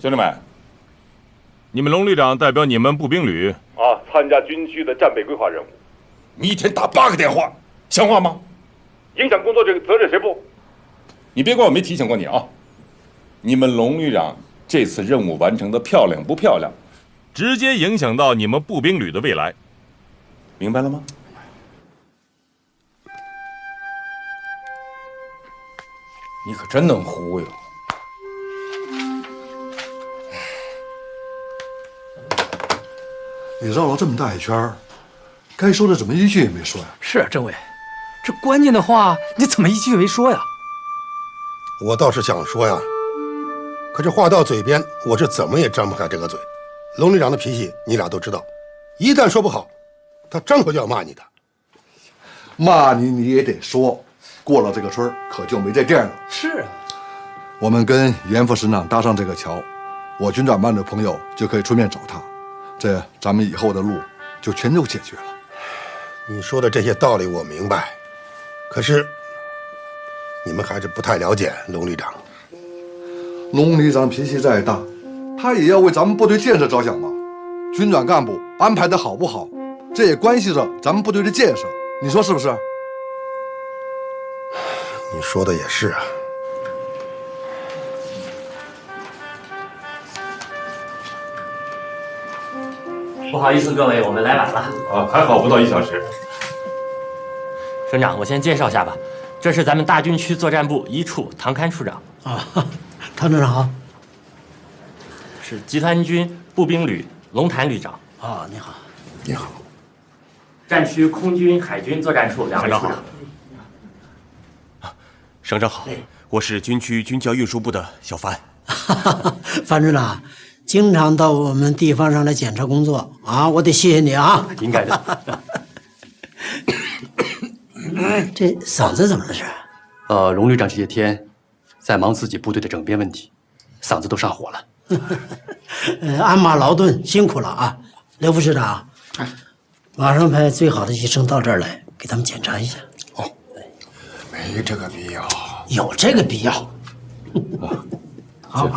兄弟们，你们龙旅长代表你们步兵旅参加军区的战备规划任务。你一天打8个电话，像话吗？影响工作这个责任谁负？你别怪我没提醒过你啊！你们龙旅长这次任务完成的漂亮不漂亮，直接影响到你们步兵旅的未来，明白了吗？你可真能忽悠！你绕了这么大一圈，该说的怎么一句也没说呀？是啊，政委，这关键的话你怎么一句没说呀？我倒是想说呀，可这话到嘴边，我是怎么也张不开这个嘴。龙旅长的脾气你俩都知道，一旦说不好，他张口就要骂你的。骂你也得说，过了这个村可就没这店了。是啊，我们跟严副省长搭上这个桥，我军长办的朋友就可以出面找他，这咱们以后的路就全都解决了。你说的这些道理我明白，可是你们还是不太了解龙旅长。龙旅长脾气再大，他也要为咱们部队建设着想嘛。军转干部安排的好不好，这也关系着咱们部队的建设，你说是不是？你说的也是啊。不好意思，各位，我们来晚了。还好不到1小时。省长，我先介绍一下吧，这是咱们大军区作战部1处唐堪处长。唐处长好。是集团军步兵旅龙潭旅长。你好。你好。战区空军海军作战处2位处长。省长好，我是军区军教运输部的小范。范处长，经常到我们地方上来检查工作啊，我得谢谢你啊。应该的。这嗓子怎么了是？龙旅长这些天在忙自己部队的整编问题，嗓子都上火了。鞍马劳顿，辛苦了啊。刘副师长，马上派最好的医生到这儿来，给他们检查一下。没这个必要。有这个必要。好。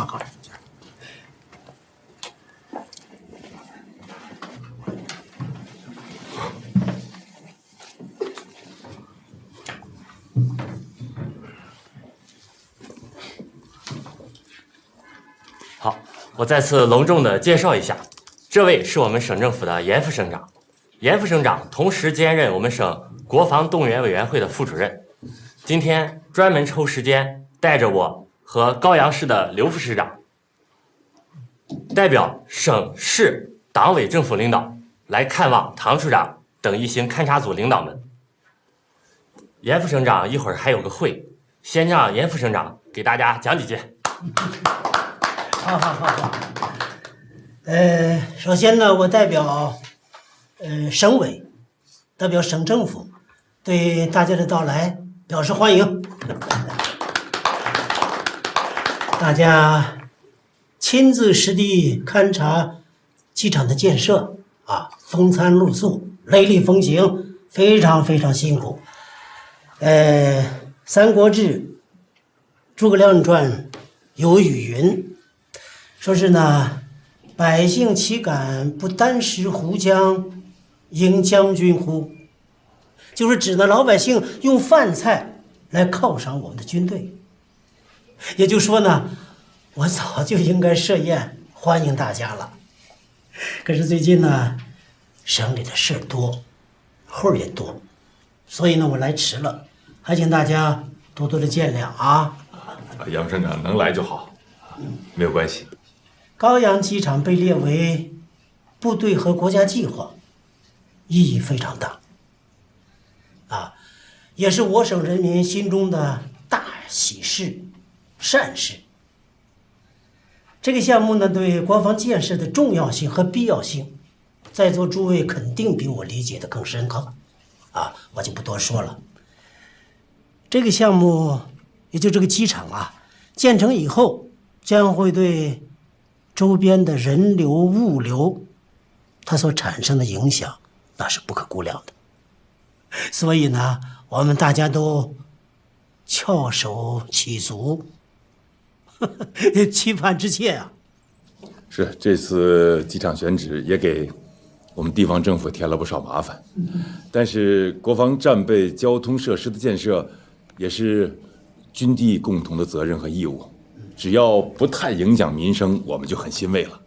好，我再次隆重的介绍一下，这位是我们省政府的严副省长。严副省长同时兼任我们省国防动员委员会的副主任。今天专门抽时间带着我和高阳市的刘副市长，代表省市党委政府领导来看望唐处长等一行勘察组领导们。严副省长一会儿还有个会，先让严副省长给大家讲几句。好。首先呢，我代表省委，代表省政府，对大家的到来表示欢迎。大家亲自实地勘察机场的建设啊，风餐露宿，雷厉风行，非常非常辛苦。《三国志》诸葛亮传有语云，说是呢，百姓岂敢不箪食胡浆，迎将军乎？就是指的老百姓用饭菜来犒赏我们的军队。也就是说呢，我早就应该设宴欢迎大家了。可是最近呢，省里的事儿多，活儿也多，所以呢，我来迟了，还请大家多多的见谅啊。杨省长能来就好，没有关系。高阳机场被列为部队和国家计划，意义非常大，也是我省人民心中的大喜事、善事。这个项目呢，对国防建设的重要性和必要性，在座诸位肯定比我理解的更深刻，我就不多说了。这个项目，也就这个机场建成以后，将会对周边的人流、物流，它所产生的影响，那是不可估量的。所以呢，我们大家都翘首企足，期盼之切啊！是这次机场选址也给我们地方政府添了不少麻烦，但是国防战备交通设施的建设也是军地共同的责任和义务，只要不太影响民生，我们就很欣慰了。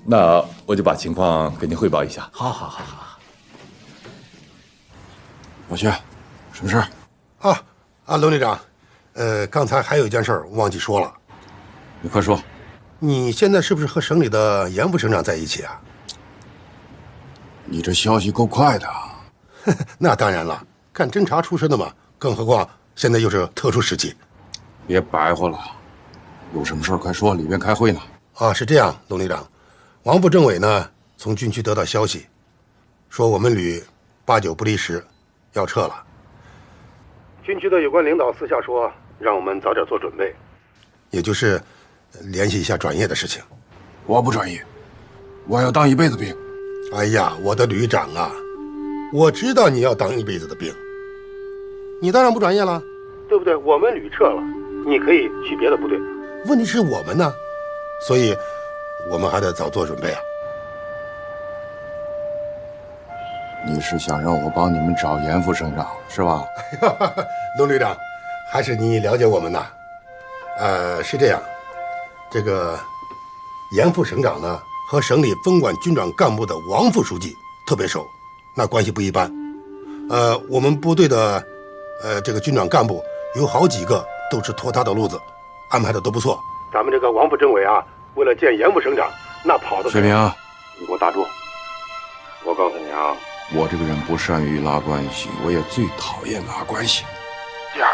那我就把情况给您汇报一下。好。老薛，什么事儿？龙旅长，刚才还有一件事儿忘记说了。你快说。你现在是不是和省里的严副省长在一起啊？你这消息够快的。那当然了，干侦查出身的嘛，更何况现在又是特殊时期。别白活了，有什么事儿快说，里边开会呢。是这样，龙旅长，王副政委呢从军区得到消息，说我们旅8、9不离10要撤了。军区的有关领导私下说，让我们早点做准备，也就是联系一下转业的事情。我不转业，我要当一辈子兵。哎呀，我的旅长啊，我知道你要当一辈子的兵，你当然不转业了，对不对？我们旅撤了，你可以去别的部队，问题是我们呢，所以我们还得早做准备啊。你是想让我帮你们找严副省长是吧？龙旅长，还是你了解我们呐。是这样，这个严副省长呢和省里分管军转干部的王副书记特别熟，那关系不一般。我们部队的这个军转干部有好几个都是托他的路子，安排的都不错。咱们这个王副政委啊，为了见严副省长，那跑的。薛平，你给我打住！我告诉你啊，我这个人不善于拉关系，我也最讨厌拉关系。第二，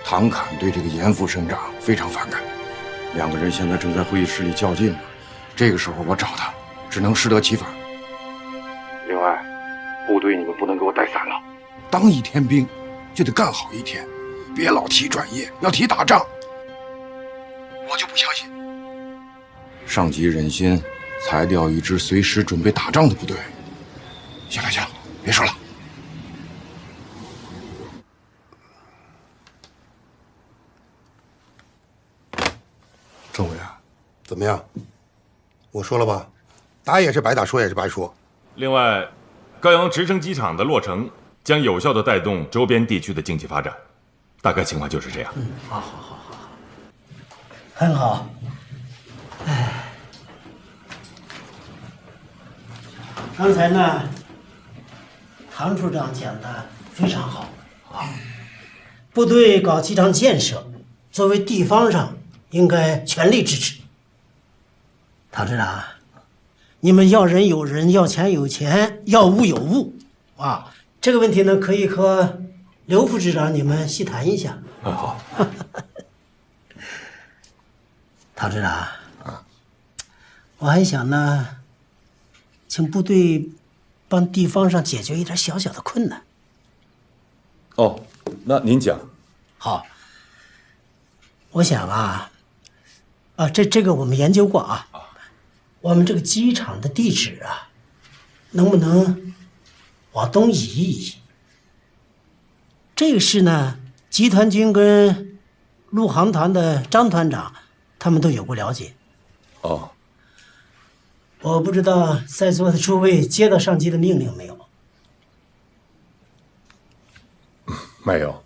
唐侃对这个严副省长非常反感，两个人现在正在会议室里较劲呢。这个时候我找他，只能适得其反。另外，部队你们不能给我带散了，当一天兵就得干好一天，别老提转业，要提打仗。我就不相信上级忍心裁掉一支随时准备打仗的部队。行了，别说了。政委啊，怎么样？我说了吧，打也是白打，说也是白说。另外，高阳直升机场的落成将有效地带动周边地区的经济发展，大概情况就是这样。好，很好。刚才呢，唐处长讲的非常好啊。部队搞机场建设，作为地方上应该全力支持。唐处长，你们要人有人，要钱有钱，要物有物啊。这个问题呢，可以和刘副指长你们细谈一下。好。唐处长，我还想呢，请部队帮地方上解决一点小小的困难。哦，那您讲。好，我想这个我们研究过啊。我们这个机场的地址啊，能不能往东移一移？这个事呢，集团军跟陆航团的张团长他们都有过了解。哦，我不知道在座的诸位接到上级的命令没有？没有。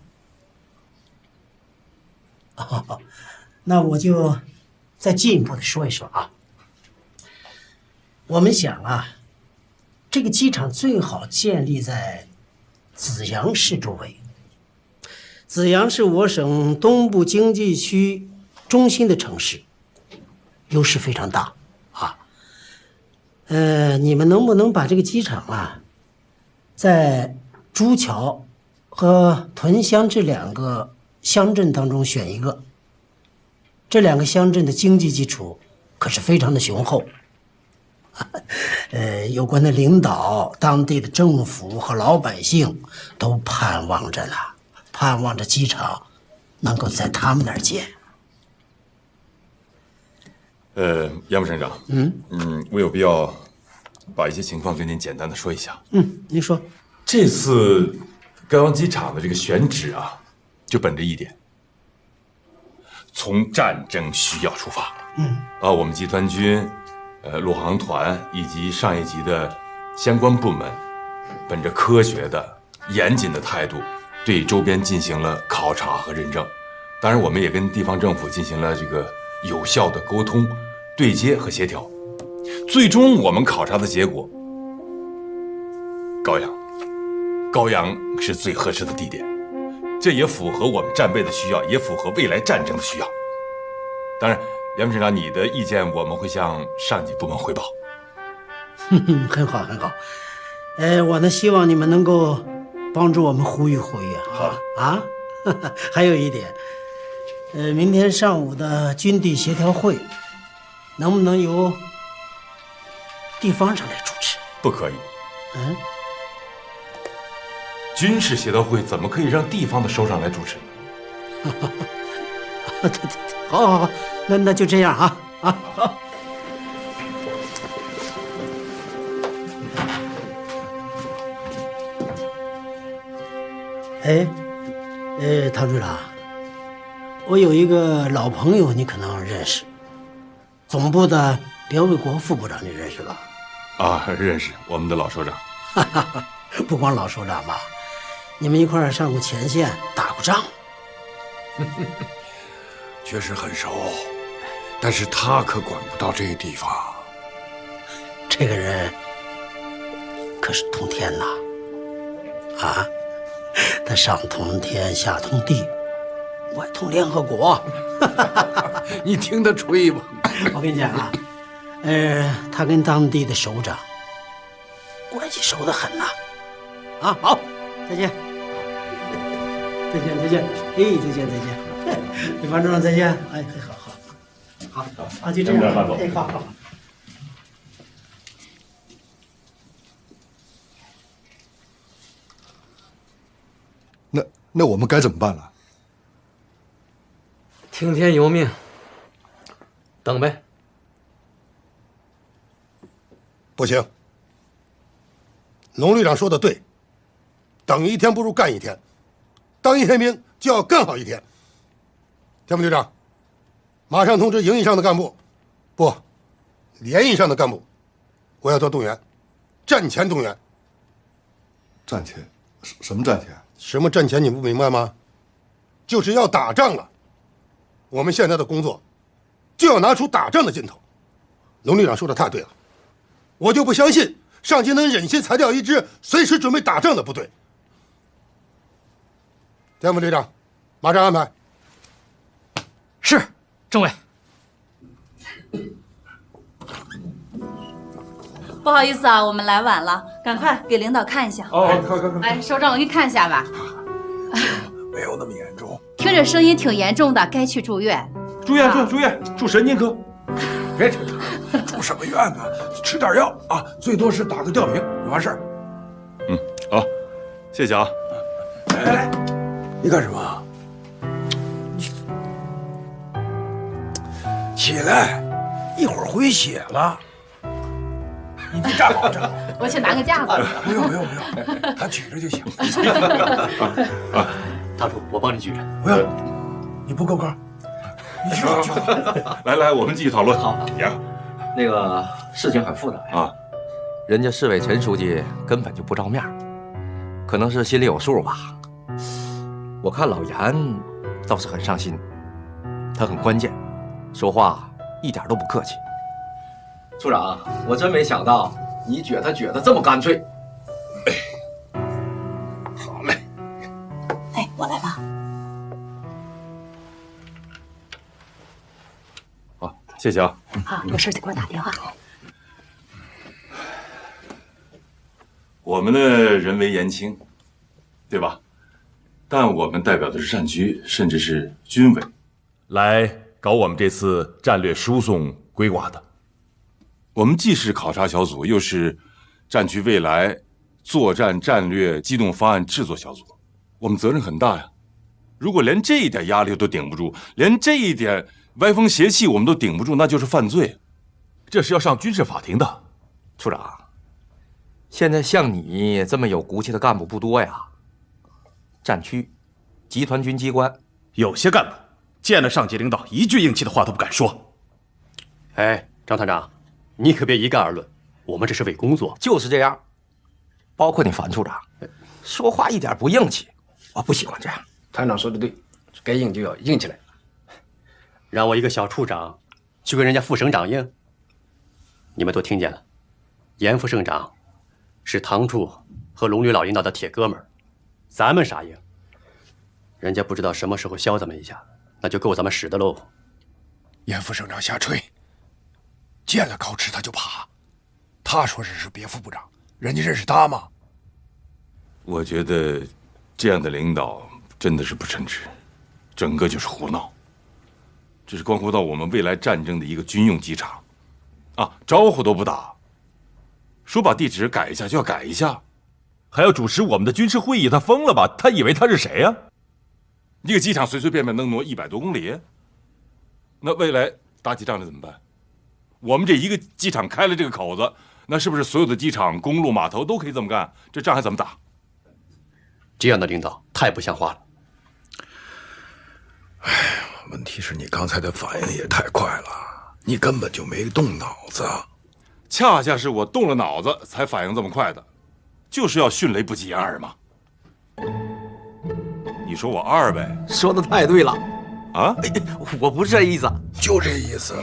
哦，那我就再进一步的说一说啊。我们想这个机场最好建立在紫阳市周围。紫阳是我省东部经济区中心的城市，优势非常大啊。你们能不能把这个机场在朱桥和屯乡这2个乡镇当中选一个？这2个乡镇的经济基础可是非常的雄厚。有关的领导、当地的政府和老百姓都盼望着机场能够在他们那儿建。严副省长，我有必要把一些情况跟您简单的说一下。您说。这次甘阳机场的这个选址啊，就本着一点，从战争需要出发。我们集团军、陆航团以及上一级的相关部门，本着科学的、严谨的态度，对周边进行了考察和认证。当然，我们也跟地方政府进行了这个有效的沟通、对接和协调。最终，我们考察的结果，高阳是最合适的地点，这也符合我们战备的需要，也符合未来战争的需要。当然，严副省长，你的意见我们会向上级部门汇报。很好，很好。我呢希望你们能够帮助我们呼吁呼吁啊。还有一点，明天上午的军地协调会，能不能由地方上来主持？不可以。军事协调会怎么可以让地方的首长来主持呢？好，那就这样啊。好。唐组长，我有一个老朋友，你可能认识，总部的边卫国副部长，你认识吧？认识，我们的老首长。不光老首长吧，你们一块儿上过前线，打过仗。确实很熟，但是他可管不到这个地方。这个人可是通天呐！他上通天，下通地，外通联合国。你听他吹吧。我跟你讲啊，他跟当地的首长关系熟得很呐。好，再见。再见。再见。地方首长再见。好，就这样。好。那我们该怎么办了？听天由命，等呗。不行，龙旅长说的对，等一天不如干一天，当一天兵就要干好一天。田副队长，马上通知营以上的干部，不，连以上的干部，我要做动员，战前动员。战前？什么战前？什么战前你不明白吗？就是要打仗了。我们现在的工作就要拿出打仗的劲头。龙旅长说的太对了，我就不相信上级能忍心裁掉一支随时准备打仗的部队。田副队长，马上安排。是，政委。不好意思啊，我们来晚了，赶快给领导看一下。看。来，首长，我给你看一下吧。没有那么严重。听着声音挺严重的，该去住院。住院，住神经科。别听他，住什么院呢？吃点药啊，最多是打个吊瓶就完事儿。好，谢谢啊。来，你干什么？起来，一会儿回血了。你站好，站好。我去拿个架子。不用，他举着就行。大柱，我帮你举着。不用，你不够高，你举好。来，我们继续讨论。好。那个事情很复杂呀。人家市委陈书记根本就不照面，可能是心里有数吧。我看老严倒是很上心，他很关键，说话一点都不客气。处长，我真没想到你撅他这么干脆。好嘞。我来吧。好，谢谢啊。好，有事就给我打电话。我们的人为言轻，对吧？但我们代表的是战区，甚至是军委，来搞我们这次战略输送规划的。我们既是考察小组，又是战区未来作战战略机动方案制作小组，我们责任很大呀。如果连这一点压力都顶不住，连这一点歪风邪气我们都顶不住，那就是犯罪，这是要上军事法庭的。处长，现在像你这么有骨气的干部不多呀。战区、集团军机关，有些干部见了上级领导，一句硬气的话都不敢说。哎，张团长，你可别一概而论，我们这是为工作。就是这样，包括你樊处长，说话一点不硬气，我不喜欢这样。团长说的对，该硬就要硬起来。让我一个小处长去跟人家副省长硬，你们都听见了，严副省长是唐处和龙旅老领导的铁哥们儿，咱们啥硬？人家不知道什么时候削咱们一下，那就够咱们使的喽。严副省长瞎吹，见了高驰他就怕。他说认识别副部长，人家认识他吗？我觉得这样的领导真的是不称职，整个就是胡闹。这是关乎到我们未来战争的一个军用机场，啊，招呼都不打，说把地址改一下就要改一下，还要主持我们的军事会议，他疯了吧？他以为他是谁呀？一个机场随随便便能挪100多公里，那未来打起仗来怎么办？我们这一个机场开了这个口子，那是不是所有的机场、公路、码头都可以这么干？这仗还怎么打？这样的领导太不像话了。哎呀，问题是你刚才的反应也太快了，你根本就没动脑子。恰恰是我动了脑子才反应这么快的，就是要迅雷不及掩耳嘛。你说我二呗？说的太对了。啊，我不是这意思，就这意思。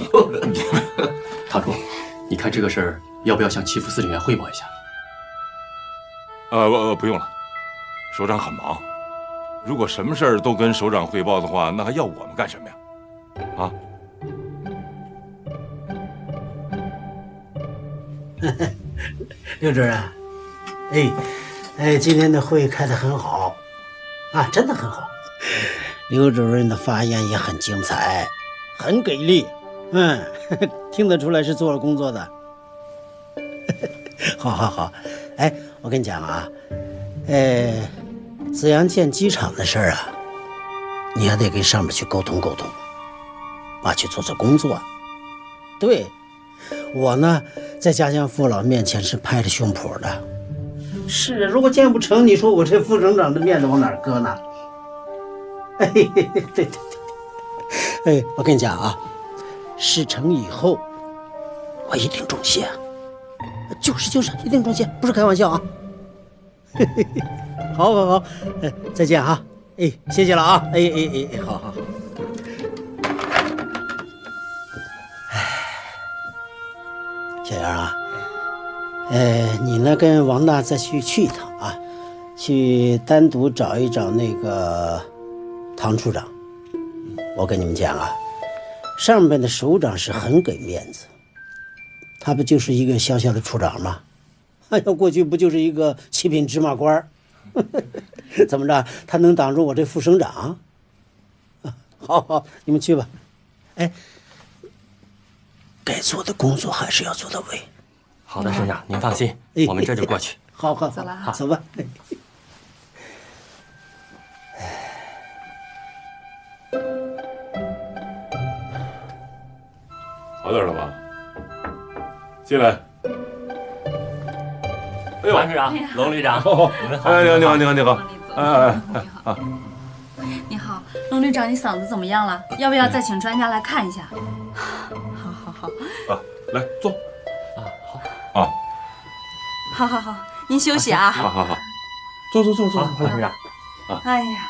唐处，你看这个事儿要不要向齐副司令员汇报一下？不用了，首长很忙。如果什么事儿都跟首长汇报的话，那还要我们干什么呀？啊？刘主任，今天的会开得很好，啊，真的很好。刘主任的发言也很精彩，很给力，听得出来是做了工作的。好，哎，我跟你讲啊，紫阳建机场的事儿啊，你还得跟上面去沟通沟通，啊，去做做工作。对，我呢，在家乡父老面前是拍着胸脯的。是，如果建不成，你说我这副省长的面子往哪儿搁呢？对，我跟你讲啊，事成以后，我一定重谢。就是一定重谢，不是开玩笑啊。好，再见哈。谢谢了啊。好。小杨啊，你呢跟王大再去一趟啊，去单独找一找那个唐处长。我跟你们讲啊，上边的首长是很给面子，他不就是一个小小的处长吗？哎呀，过去不就是一个七品芝麻官？怎么着？他能挡住我这副省长？好，你们去吧。该做的工作还是要做到位。好的，省长，您放心，我们这就过去。好，走了，走吧。好点了吧？进来。王处长、龙旅长，你们好。你好。你好，龙旅长，你嗓子怎么样了？要不要再请专家来看一下？好。啊，来坐。好。好，您休息啊。好。坐。王处长。哎呀，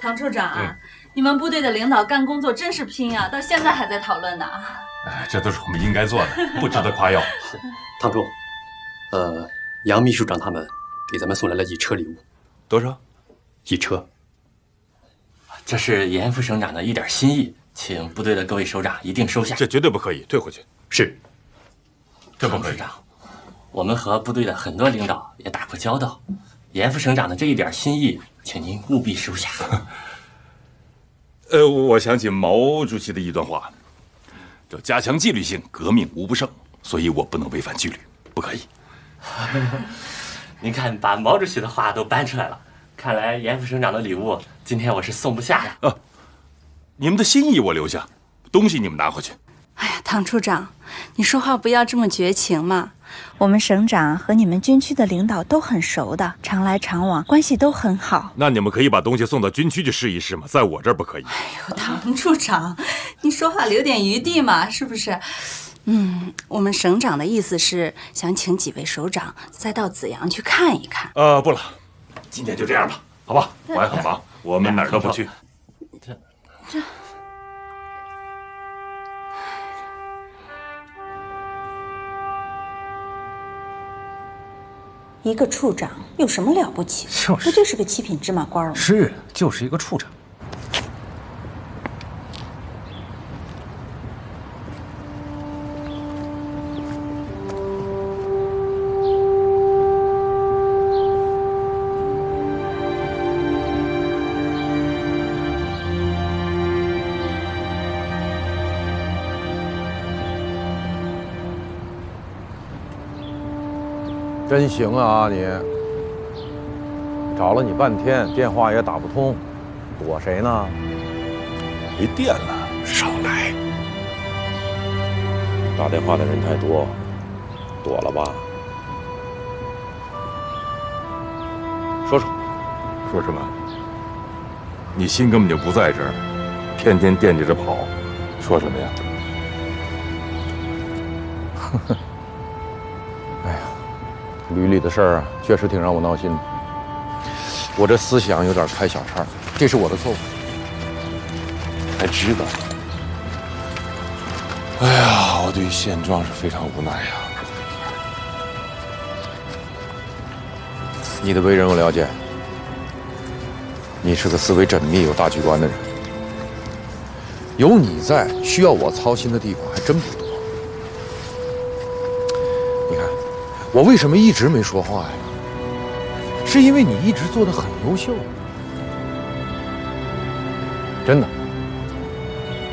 唐处长啊，你们部队的领导干工作真是拼呀，到现在还在讨论呢。这都是我们应该做的，不值得夸耀。唐处，杨秘书长他们给咱们送来了1车礼物。多少？1车。这是严副省长的一点心意，请部队的各位首长一定收下。这绝对不可以，退回去。是。这不可以。省长，我们和部队的很多领导也打过交道，严副省长的这一点心意，请您务必收下。我想起毛主席的一段话，叫加强纪律性，革命无不胜，所以我不能违反纪律，不可以。您看，把毛主席的话都搬出来了，看来严副省长的礼物今天我是送不下呀。你们的心意我留下，东西你们拿回去。哎呀，唐处长，你说话不要这么绝情嘛！我们省长和你们军区的领导都很熟的，常来常往，关系都很好。那你们可以把东西送到军区去试一试吗？在我这儿不可以。哎呦，唐处长，你说话留点余地嘛，是不是？我们省长的意思是想请几位首长再到紫阳去看一看。不了，今天就这样吧，好吧？我还很忙，我们哪儿都不去。这。一个处长有什么了不起？不就是个七品芝麻官吗？是，就是一个处长。真行啊你！找了你半天，电话也打不通，躲谁呢？没电了，少来！打电话的人太多，躲了吧？说说，说什么？你心根本就不在这儿，天天惦记着跑，说什么呀？呵呵。哎呀，旅里的事儿啊，确实挺让我闹心的。我这思想有点开小差，这是我的错误。还知道？哎呀，我对于现状是非常无奈呀。你的为人我了解，你是个思维缜密、有大局观的人。有你在，需要我操心的地方还真不多。你看，我为什么一直没说话呀？是因为你一直做得很优秀。真的，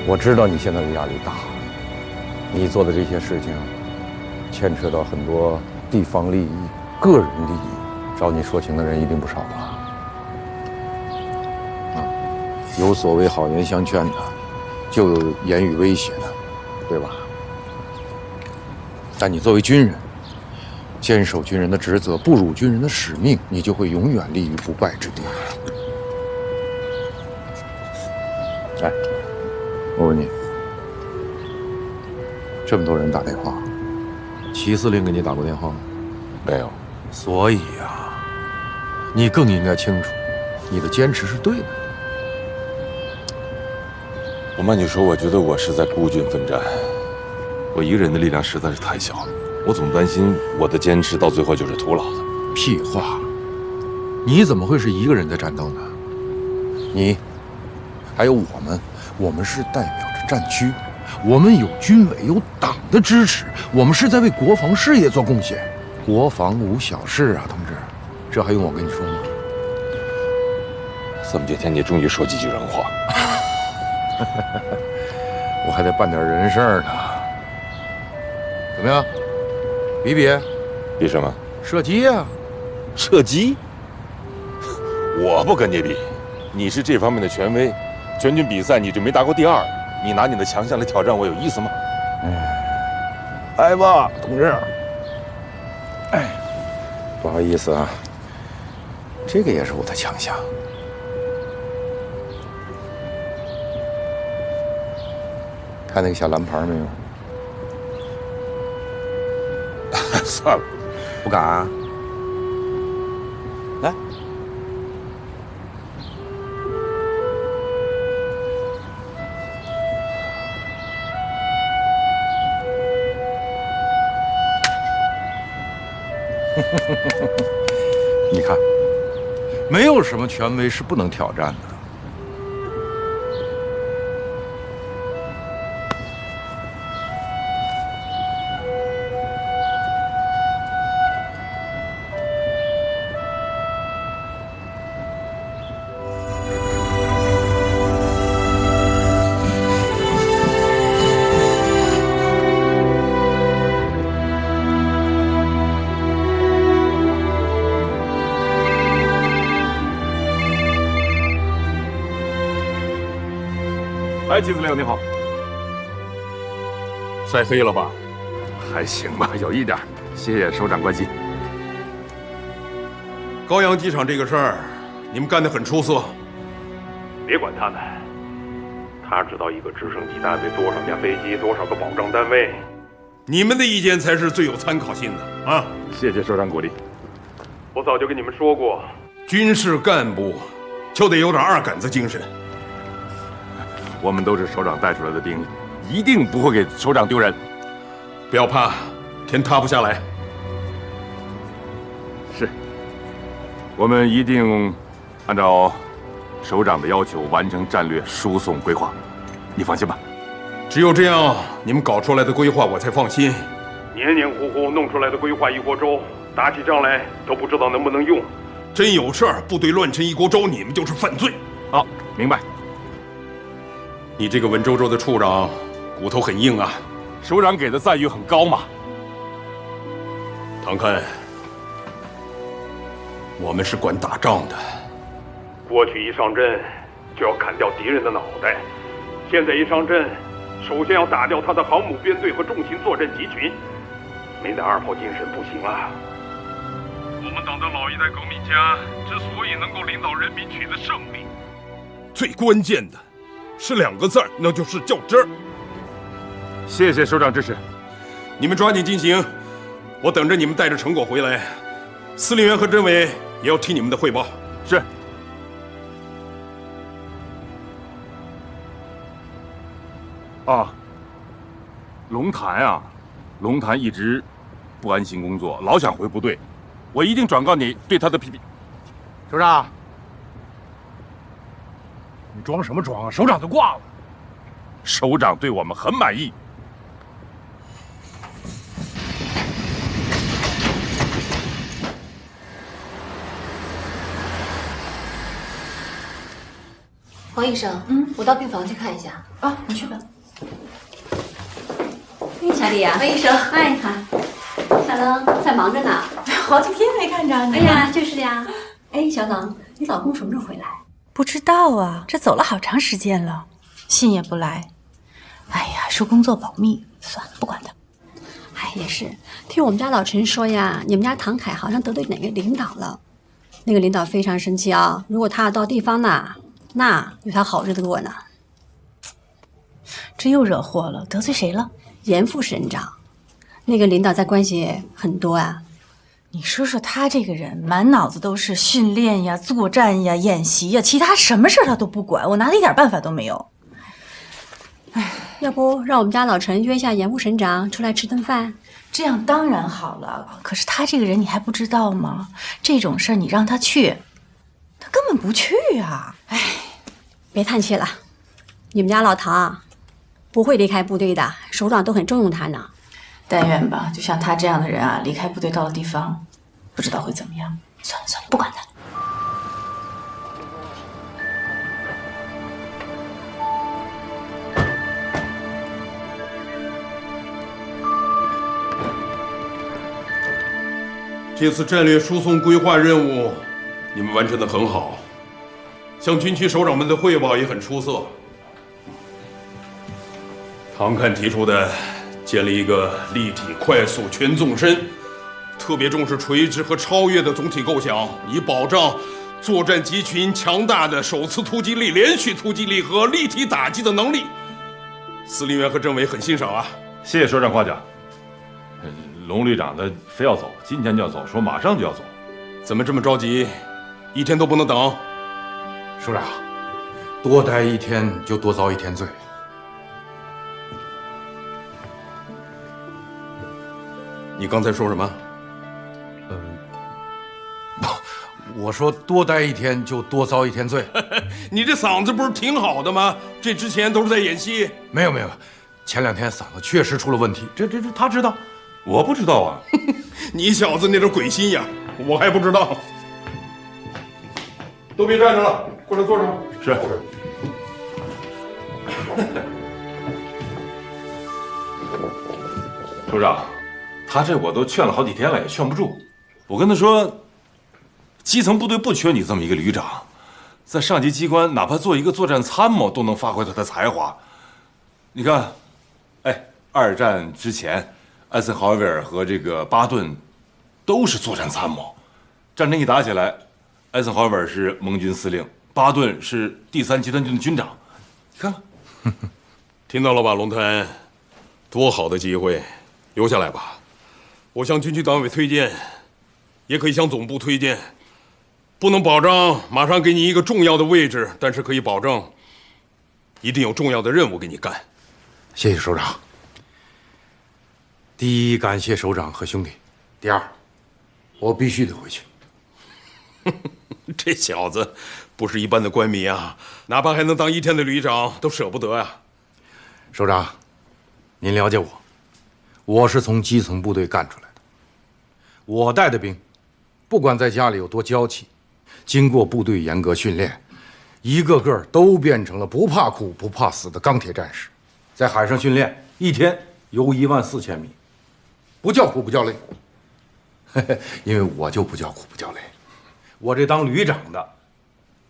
我知道你现在的压力大，你做的这些事情牵扯到很多地方利益、个人利益，找你说情的人一定不少吧？有所谓好言相劝的，就有言语威胁的，对吧？但你作为军人，坚守军人的职责，不辱军人的使命，你就会永远立于不败之地。哎，我问你，这么多人打电话，齐司令给你打过电话吗？没有。所以啊，你更应该清楚，你的坚持是对的。不瞒你说，我觉得我是在孤军奋战，我一个人的力量实在是太小了。我总担心我的坚持到最后就是徒劳的。屁话！你怎么会是一个人在战斗呢？你，还有我们是代表着战区，我们有军委，有党的支持，我们是在为国防事业做贡献。国防无小事啊，同志，这还用我跟你说吗？这么些天，你终于说几句人话。我还得办点人事呢。怎么样？比比？比什么？射击呀！射击？我不跟你比，你是这方面的权威，全军比赛你就没拿过第二，你拿你的强项来挑战我有意思吗？来吧，同志。哎，不好意思啊，这个也是我的强项。看那个小蓝牌没有？算了，不敢啊。来，你看，没有什么权威是不能挑战的。哎，齐司令你好。晒黑了吧？还行吧，有一点。谢谢首长关心。高阳机场这个事儿，你们干得很出色。别管他们，他知道一个直升机大队多少架飞机，多少个保障单位。你们的意见才是最有参考性的啊！谢谢首长鼓励。我早就跟你们说过，军事干部就得有点二杆子精神。我们都是首长带出来的兵，一定不会给首长丢人。不要怕，天塌不下来。是，我们一定按照首长的要求完成战略输送规划。你放心吧。只有这样，你们搞出来的规划我才放心。黏黏糊糊弄出来的规划一锅粥，打起仗来都不知道能不能用。真有事儿，部队乱成一锅粥，你们就是犯罪。好，明白。你这个文绉绉的处长，骨头很硬啊。首长给的赞誉很高嘛。唐堪，我们是管打仗的。过去一上阵就要砍掉敌人的脑袋，现在一上阵，首先要打掉他的航母编队和重型作战集群。没那二炮精神不行啊！我们党的老一代革命家之所以能够领导人民取得胜利，最关键的是2个字儿，那就是较真儿。谢谢首长支持，你们抓紧进行，我等着你们带着成果回来。司令员和政委也要听你们的汇报。是。啊，龙潭啊，龙潭一直不安心工作，老想回部队，我一定转告你对他的批评。首长，你装什么装啊？首长都挂了。首长对我们很满意。黄医生，我到病房去看一下。啊，你去吧。小李呀，黄医生，哎，好，小冷在忙着呢，好几天没看着你。哎呀，就是呀。哎，小冷，你老公什么时候回来？不知道啊，这走了好长时间了，信也不来。哎呀，说工作保密，算了，不管他。哎，也是，听我们家老陈说呀，你们家唐凯好像得罪哪个领导了，那个领导非常生气啊，如果他要到地方呢，那有他好日子过呢。这又惹祸了，得罪谁了？严副省长，那个领导在关系很多啊。你说说他这个人，满脑子都是训练呀、作战呀、演习呀，其他什么事他都不管，我拿他一点办法都没有。哎，要不让我们家老陈约一下严副省长出来吃顿饭？这样当然好了，可是他这个人你还不知道吗？这种事儿你让他去，他根本不去啊！哎，别叹气了，你们家老唐不会离开部队的，首长都很重用他呢。但愿吧，就像他这样的人啊，离开部队到了地方，不知道会怎么样。算了算了，不管他。这次战略输送规划任务，你们完成得很好，向军区首长们的汇报也很出色。唐堪提出的建立一个立体、快速、全纵深，特别重视垂直和超越的总体构想，以保障作战集群强大的首次突击力、连续突击力和立体打击的能力。司令员和政委很欣赏啊！谢谢首长夸奖。龙旅长他非要走，今天就要走，说马上就要走。怎么这么着急？一天都不能等？首长，多待一天就多遭一天罪。你刚才说什么？我说多待一天就多遭一天罪。你这嗓子不是挺好的吗？这之前都是在演戏。没有，前2天嗓子确实出了问题。这他知道，我不知道啊。你小子那点鬼心眼，我还不知道。都别站着了，过来坐着吧。是。首长，他这我都劝了好几天了，也劝不住。我跟他说，基层部队不缺你这么一个旅长，在上级机关哪怕做一个作战参谋都能发挥他的才华。你看，哎，2战之前，艾森豪威尔和这个巴顿都是作战参谋。战争一打起来，艾森豪威尔是盟军司令，巴顿是第3集团军的军长。你看看，听到了吧，龙腾？多好的机会，留下来吧。我向军区党委推荐，也可以向总部推荐。不能保证马上给你一个重要的位置，但是可以保证，一定有重要的任务给你干。谢谢首长。第一，感谢首长和兄弟；第二，我必须得回去。这小子不是一般的官迷啊，哪怕还能当1天的旅长，都舍不得呀。首长，您了解我，我是从基层部队干出来的。我带的兵，不管在家里有多娇气，经过部队严格训练，一个个都变成了不怕苦不怕死的钢铁战士。在海上训练，1天游14000米，不叫苦不叫累。因为我就不叫苦不叫累，我这当旅长的，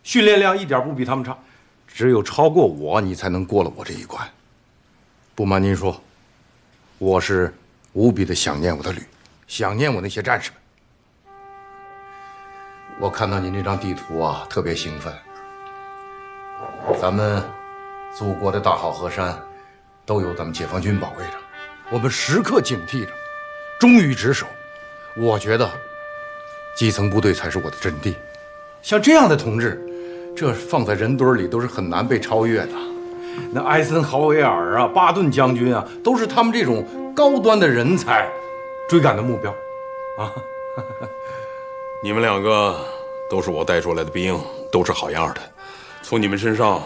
训练量一点不比他们差，只有超过我，你才能过了我这一关。不瞒您说，我是无比的想念我的旅，想念我那些战士们。我看到您这张地图啊，特别兴奋。咱们祖国的大好河山，都由咱们解放军保卫着，我们时刻警惕着，忠于职守。我觉得，基层部队才是我的真谛。像这样的同志，这放在人堆里都是很难被超越的。那艾森豪威尔啊、巴顿将军啊，都是他们这种高端的人才追赶的目标啊。你们2个都是我带出来的兵，都是好样的。从你们身上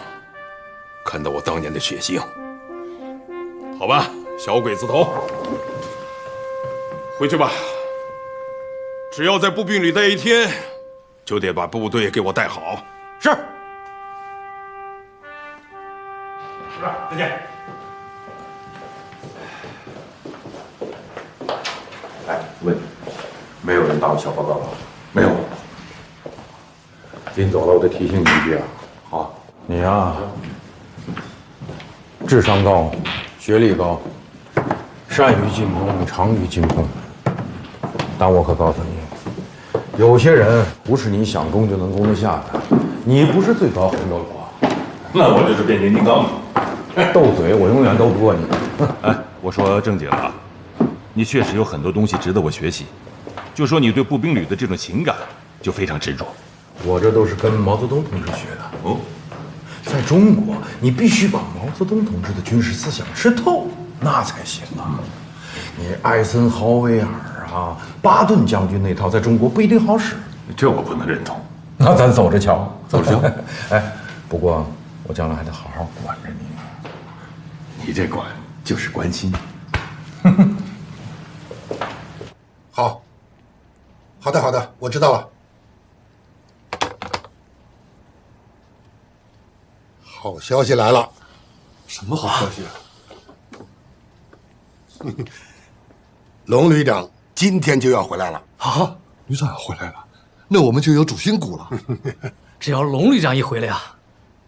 看到我当年的血性。好吧，小鬼子头，回去吧。只要在步兵旅待1天，就得把部队给我带好。是。是吧？再见。哎，问，没有人打我小报告吧？没有。临走了，我得提醒你一句啊，好，你呀，智商高，学历高，善于进攻，长于进攻。但我可告诉你，有些人不是你想攻就能攻得下的。你不是最高红斗罗，那我就是变形金刚了。斗嘴，我永远斗不过你。哎，我说正经的啊，你确实有很多东西值得我学习。就说你对步兵旅的这种情感，就非常执着。我这都是跟毛泽东同志学的。哦，在中国，你必须把毛泽东同志的军事思想吃透，那才行啊。你艾森豪威尔啊、巴顿将军那套，在中国不一定好使。这我不能认同。那咱走着瞧，走着瞧。哎，不过我将来还得好好管着你。你这管就是关心。好，好的，好的，我知道了。好消息来了！什么好消息啊？龙旅长今天就要回来了。啊，旅长要回来了，那我们就有主心骨了。只要龙旅长一回来啊，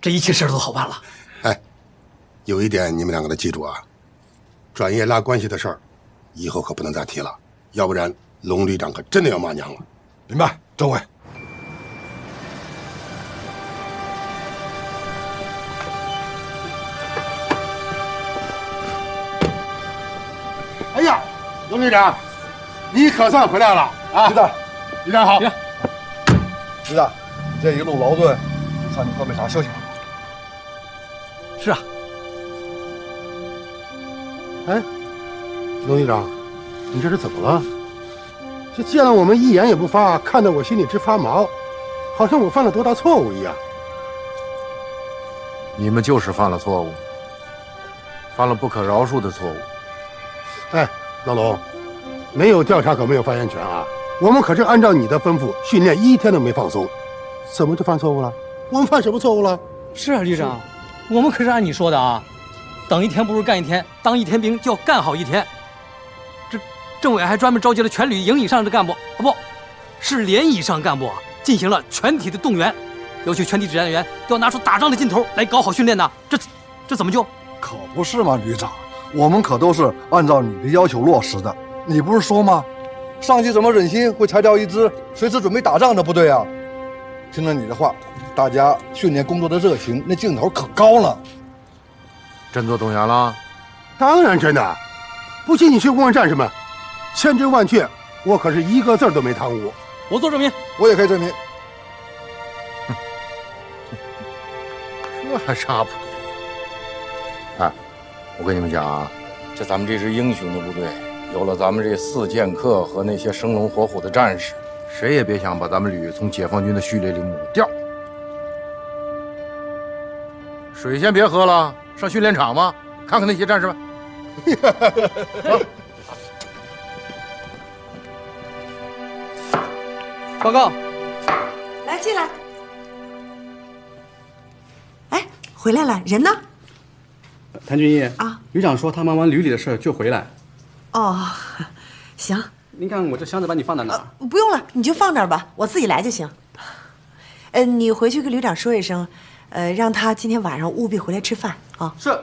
这一切事儿都好办了。哎，有一点你们2个得记住啊，转业拉关系的事儿，以后可不能再提了，要不然龙旅长可真的要骂娘了。明白，政委。哎呀，龙旅长，你可算回来了啊！旅长，旅长好。旅长，这一路劳顿，上你喝杯茶休息会儿。是啊。哎，龙旅长，你这是怎么了？这见了我们一言也不发，看得我心里直发毛，好像我犯了多大错误一样。你们就是犯了错误，犯了不可饶恕的错误。哎，老龙，没有调查可没有发言权啊！我们可是按照你的吩咐训练1天都没放松，怎么就犯错误了？我们犯什么错误了？是啊，旅长，我们可是按你说的啊，等1天不如干1天，当1天兵就要干好1天。这政委还专门召集了全旅营以上的干部，不是连以上干部啊，进行了全体的动员，要求全体指战员都要拿出打仗的劲头来搞好训练呐。这怎么就？可不是嘛，旅长。我们可都是按照你的要求落实的。你不是说吗？上级怎么忍心会裁掉一支随时准备打仗的部队啊？听了你的话，大家训练工作的热情那劲头可高了。振作动员了？当然真的，不信你去问问战士们，千真万确，我可是一个字都没耽误。我做证明，我也可以证明。这还差不多。哎，我跟你们讲啊，这咱们这支英雄的部队，有了咱们这4剑客和那些生龙活虎的战士，谁也别想把咱们旅从解放军的序列里抹掉。水先别喝了，上训练场吧，看看那些战士们。报告。来，进来。哎，回来了，人呢？谭俊义啊，旅长说他忙完旅里的事就回来。哦，行。您看我这箱子把你放在哪儿？不用了，你就放那儿吧，我自己来就行。你回去跟旅长说一声，让他今天晚上务必回来吃饭啊。是。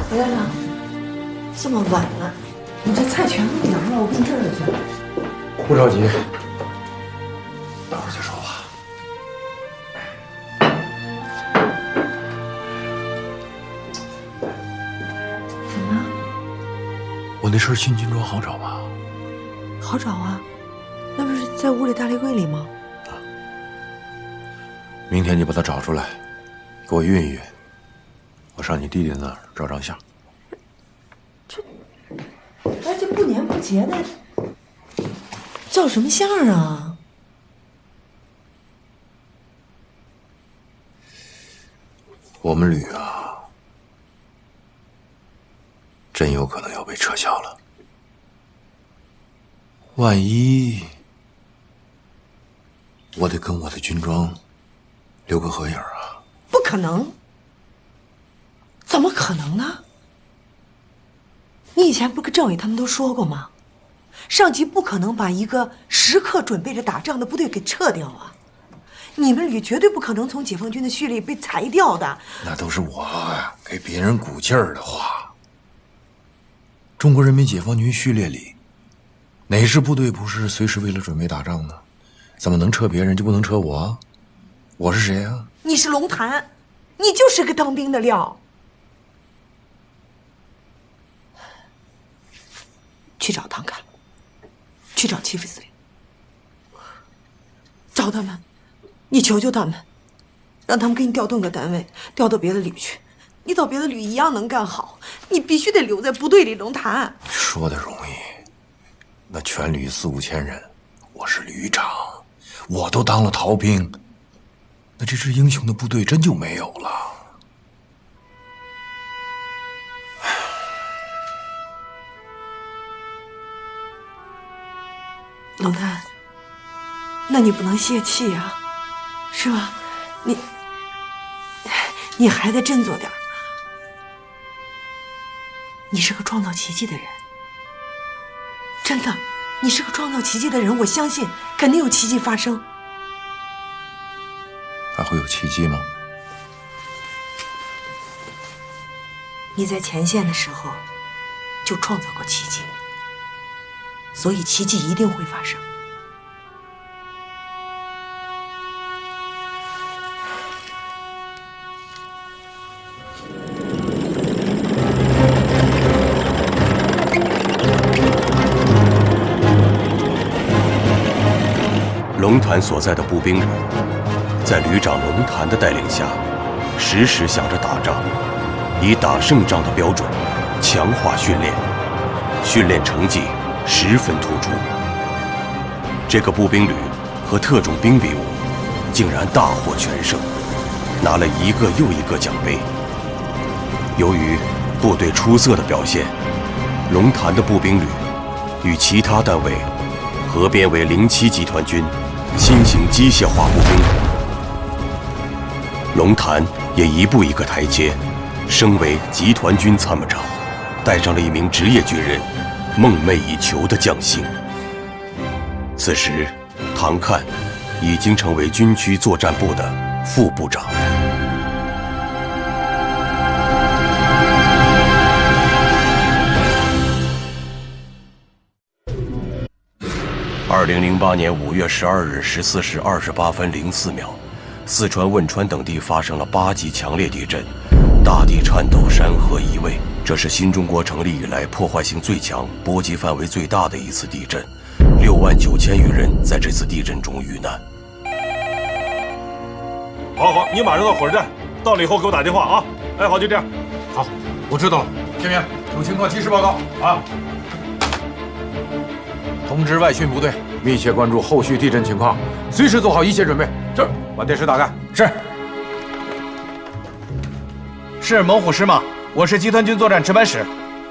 回来了，这么晚了，你这菜全都凉了，我给你热热去。不着急，待会儿再说吧。怎么了？我那身新军装好找吗？好找啊，那不是在屋里大立柜里吗？明天你把它找出来，给我熨一熨。我上你弟弟那儿照张相。哎，这不年不节的，照什么相啊？我们旅啊，真有可能要被撤销了。万一我得跟我的军装留个合影啊？不可能，怎么可能呢？你以前不是跟政委他们都说过吗？上级不可能把一个时刻准备着打仗的部队给撤掉啊！你们旅绝对不可能从解放军的序列被裁掉的。那都是我给别人鼓劲儿的话。中国人民解放军序列里，哪支部队不是随时为了准备打仗呢？怎么能撤别人就不能撤我？我是谁啊？你是龙潭，你就是个当兵的料。去找唐凯，去找齐副司令，找他们，你求求他们，让他们给你调动个单位，调到别的旅去。你到别的旅一样能干好，你必须得留在部队里龙潭。说的容易，那全旅4、5千人，我是旅长，我都当了逃兵，那这支英雄的部队真就没有了。龙潭，那你不能泄气啊，是吧？你还得振作点。你是个创造奇迹的人，真的，你是个创造奇迹的人，我相信肯定有奇迹发生。还会有奇迹吗？你在前线的时候就创造过奇迹，所以奇迹一定会发生。龙潭所在的步兵旅，在旅长龙潭的带领下，时时想着打仗，以打胜仗的标准强化训练，训练成绩十分突出。这个步兵旅和特种兵比武，竟然大获全胜，拿了一个又一个奖杯。由于部队出色的表现，龙潭的步兵旅与其他单位合编为07集团军新型机械化步兵旅。龙潭也一步一个台阶，升为集团军参谋长，带上了一名职业军人梦寐以求的将星。此时，唐看已经成为军区作战部的副部长。2008年5月12日14时28分04秒，四川汶川等地发生了8级强烈地震，大地颤抖，山河移位。这是新中国成立以来破坏性最强、波及范围最大的一次地震，6万9千余人在这次地震中遇难。好，你马上到火车站，到了以后给我打电话啊！哎，好，就这样。好，我知道了。天明，有情况及时报告啊！通知外训部队，密切关注后续地震情况，随时做好一切准备。是，把电视打开。是猛虎师吗？我是集团军作战值班室，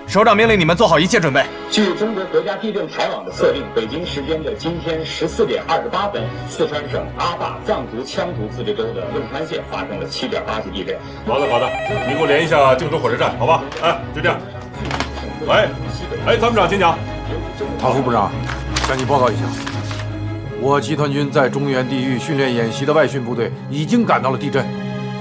首长命令你们做好一切准备。据中国国家地震台网的测定，北京时间的今天14点28分，四川省阿坝藏族羌族自治州的汶川县发生了7.8级地震。好的，你给我联系一下郑州火车站，好吧？哎，就这样。喂，哎，参谋长，请讲。唐副部长，向你报告一下，我集团军在中原地域训练演习的外训部队已经赶到了地震，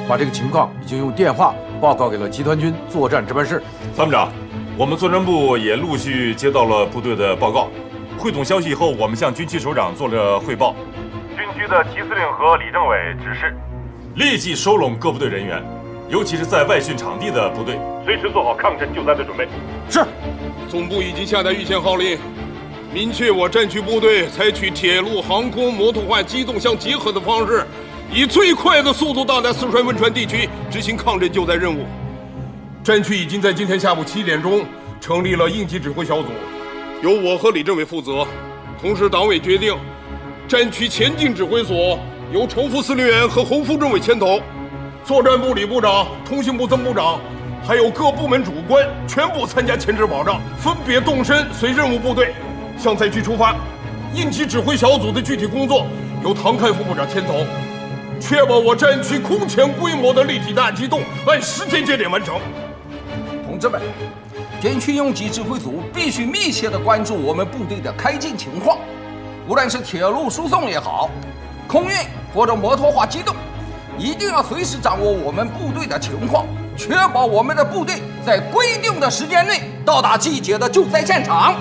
把这个情况已经用电话报告给了集团军作战值班室。参谋长，我们作战部也陆续接到了部队的报告，汇总消息以后，我们向军区首长做了汇报。军区的齐司令和李政委指示，立即收拢各部队人员，尤其是在外训场地的部队，随时做好抗震救灾的准备。是，总部已经下达预先号令，明确我战区部队采取铁路、航空、摩托化机动相结合的方式，以最快的速度到达四川汶川地区执行抗震救灾任务。战区已经在今天下午7点钟成立了应急指挥小组，由我和李政委负责。同时，党委决定，战区前进指挥所由仇副司令员和侯副政委牵头，作战部李部长、通信部曾部长，还有各部门主官全部参加前置保障，分别动身随任务部队向灾区出发。应急指挥小组的具体工作由唐看副部长牵头，确保我战区空前规模的立体大机动按时间节点完成。同志们，军区应急指挥组必须密切地关注我们部队的开进情况，无论是铁路输送也好，空运或者摩托化机动，一定要随时掌握我们部队的情况，确保我们的部队在规定的时间内到达季节的救灾现场。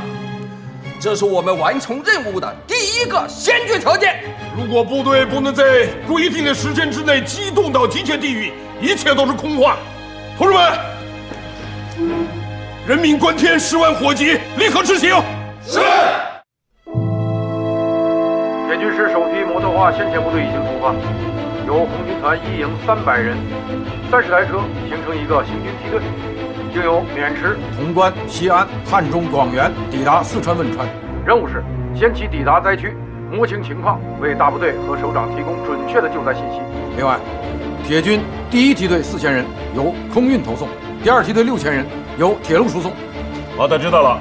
这是我们完成任务的第一个先决条件。如果部队不能在规定的时间之内机动到集结地域，一切都是空话。同志们，人命关天，10万火急，立刻执行。是。铁军师首批摩托化先遣部队已经出发，由红军团1营300人，30台车形成一个行军梯队，经由渑池、潼关、西安、汉中、广元抵达四川汶川。任务是先期抵达灾区，摸清情况，为大部队和首长提供准确的救灾信息。另外，铁军第1梯队4000人由空运投送，第2梯队6000人由铁路输送。好的，知道了。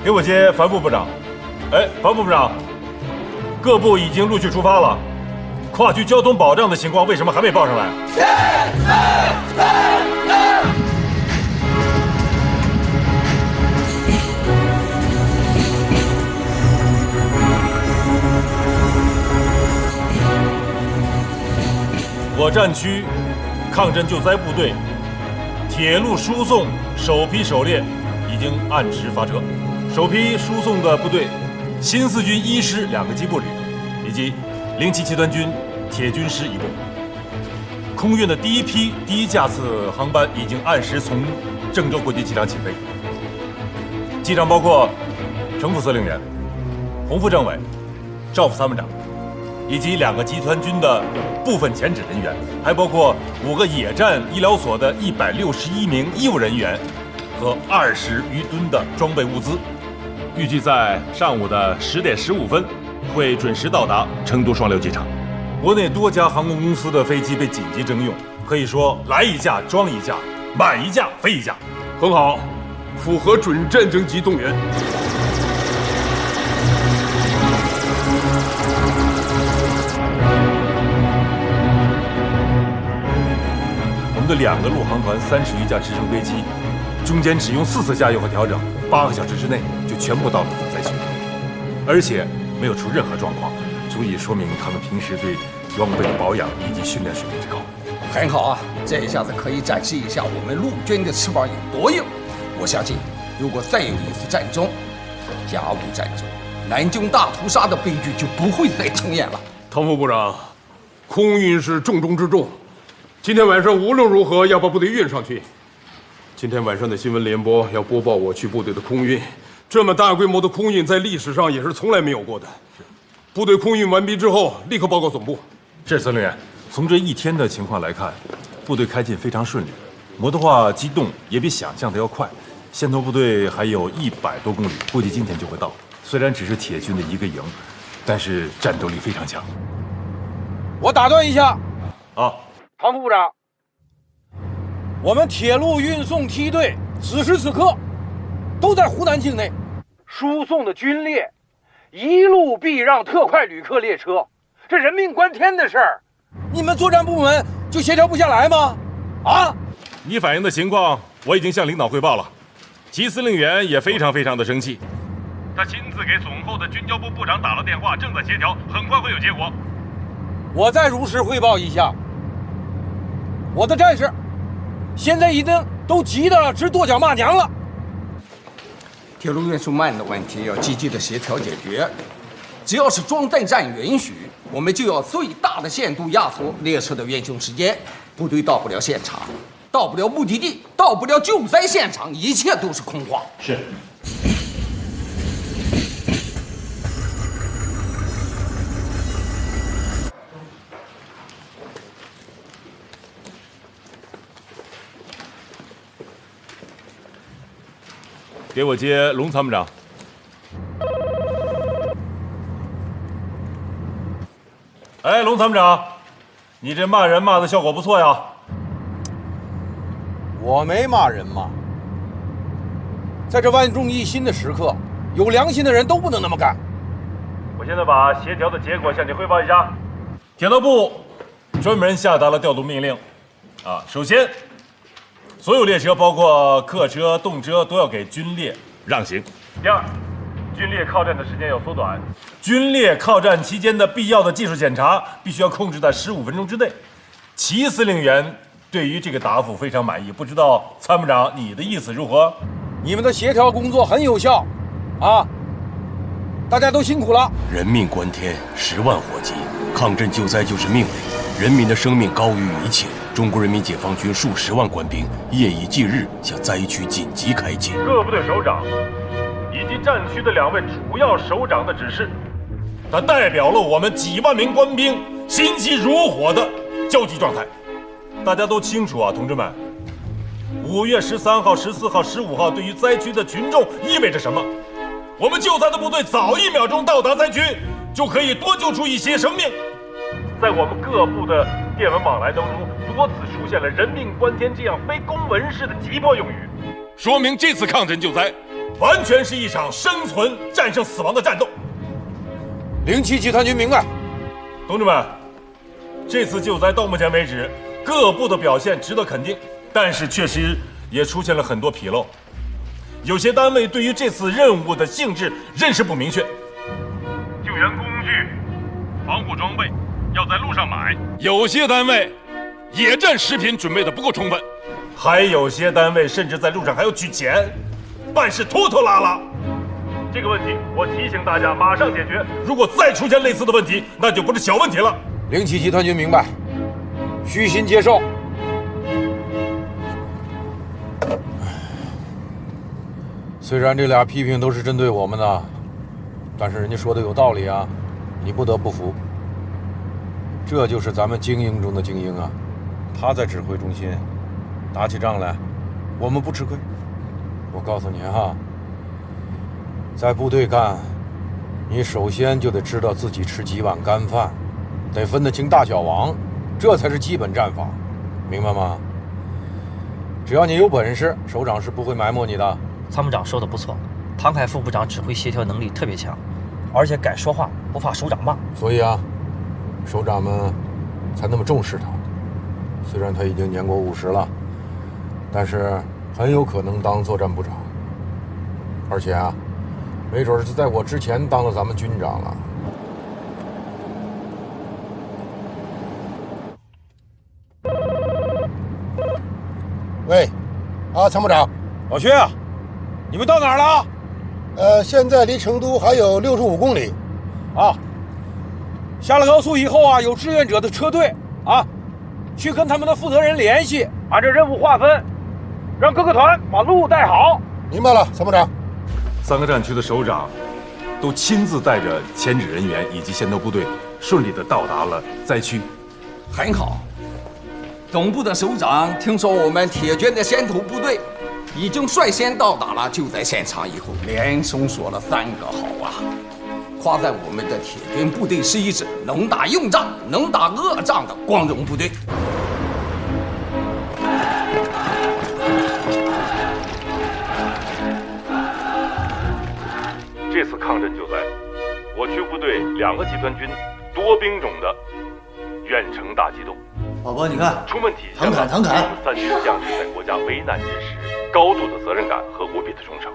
给我接樊副部长。哎，樊副部长，各部已经陆续出发了，跨区交通保障的情况为什么还没报上来？我战区抗震救灾部队铁路输送首批狩猎已经按时发车。首批输送的部队，新四军1师2个机步旅，以及07集团军铁军师1部。空运的第一架次航班已经按时从郑州国际机场起飞。机长包括程副司令员、洪副政委、赵副参谋长，以及2个集团军的部分前指人员，还包括5个野战医疗所的161名医务人员和20余吨的装备物资。预计在上午的10点15分会准时到达成都双流机场。国内多家航空公司的飞机被紧急征用，可以说来一架装一架，满一架飞一架。很好，符合准战争级动员。我们的2个陆航团30余架直升飞机，中间只用4次加油和调整，8个小时之内就全部到了灾区，而且没有出任何状况，足以说明他们平时对装备的保养以及训练水平之高。很好啊，这一下子可以展示一下我们陆军的翅膀有多硬。我相信，如果再有一次战争，甲午战争、南京大屠杀的悲剧就不会再重演了。唐副部长，空运是重中之重，今天晚上无论如何要把部队运上去。今天晚上的新闻联播要播报我区部队的空运，这么大规模的空运在历史上也是从来没有过的。部队空运完毕之后，立刻报告总部。是，司令员。从这一天的情况来看，部队开进非常顺利，摩托化机动也比想象的要快。先头部队还有100多公里，估计今天就会到。虽然只是铁军的1个营，但是战斗力非常强。我打断一下，唐副部长，我们铁路运送梯队此时此刻都在湖南境内，输送的军列一路避让特快旅客列车，这人命关天的事儿，你们作战部门就协调不下来吗？啊！你反映的情况我已经向领导汇报了，齐司令员也非常的生气，他亲自给总后的军交部部长打了电话，正在协调，很快会有结果。我再如实汇报一下，我的战士现在已经都急得直跺脚骂娘了。铁路运输慢的问题要积极的协调解决，只要是装弹站允许，我们就要最大的限度压缩列车的运行时间。部队到不了现场，到不了目的地，到不了救灾现场，一切都是空话。是。给我接龙参谋长。哎，龙参谋长，你这骂人骂的效果不错呀。我没骂人嘛，在这万众一心的时刻，有良心的人都不能那么干。我现在把协调的结果向你汇报一下。铁道部专门下达了调度命令，首先，所有列车，包括客车、动车，都要给军列让行。第二，军列靠站的时间要缩短，军列靠站期间的必要的技术检查必须要控制在15分钟之内。齐司令员对于这个答复非常满意，不知道参谋长你的意思如何？你们的协调工作很有效，大家都辛苦了。人命关天，10万火急，抗震救灾就是命令，人民的生命高于一切。中国人民解放军数10万官兵夜以继日向灾区紧急开进。各部队首长以及战区的2位主要首长的指示，它代表了我们几万名官兵心急如火的焦急状态。大家都清楚啊，同志们，5月13号、14号、15号对于灾区的群众意味着什么？我们救灾的部队早1秒钟到达灾区，就可以多救出一些生命。在我们各部的电文往来当中，多次出现了人命关天这样非公文式的急迫用语，说明这次抗震救灾完全是一场生存战胜死亡的战斗。07集团军明白。同志们，这次救灾到目前为止，各部的表现值得肯定，但是确实也出现了很多纰漏。有些单位对于这次任务的性质认识不明确，救援工具、防护装备要在路上买；有些单位野战食品准备的不够充分，还有些单位甚至在路上还要取钱，办事拖拖拉拉。这个问题我提醒大家马上解决，如果再出现类似的问题，那就不是小问题了。0七集团军明白，虚心接受。虽然这俩批评都是针对我们的，但是人家说的有道理啊，你不得不服。这就是咱们精英中的精英啊，他在指挥中心，打起仗来，我们不吃亏。我告诉你哈，在部队干，你首先就得知道自己吃几碗干饭，得分得清大小王，这才是基本战法，明白吗？只要你有本事，首长是不会埋没你的。参谋长说的不错，唐凯副部长指挥协调能力特别强，而且敢说话，不怕首长骂。所以啊，首长们才那么重视他。虽然他已经年过50了，但是很有可能当作战部长，而且啊，没准是在我之前当了咱们军长了。喂，参谋长，老薛啊，你们到哪儿了？现在离成都还有65公里。啊，下了高速以后啊，有志愿者的车队啊，去跟他们的负责人联系，按照任务划分，让各个团把路带好。明白了，参谋长。3个战区的首长都亲自带着前指人员以及先头部队，顺利地到达了灾区。很好。总部的首长听说我们铁军的先头部队已经率先到达了，就在现场以后连声说了3个好啊，夸赞我们的铁军部队是一支能打硬仗、能打恶仗的光荣部队。这次抗震救灾，我区部队2个集团军多兵种的远程大机动。宝宝，你看，充分体现了3军将士在国家危难之时高度的责任感和无比的忠诚。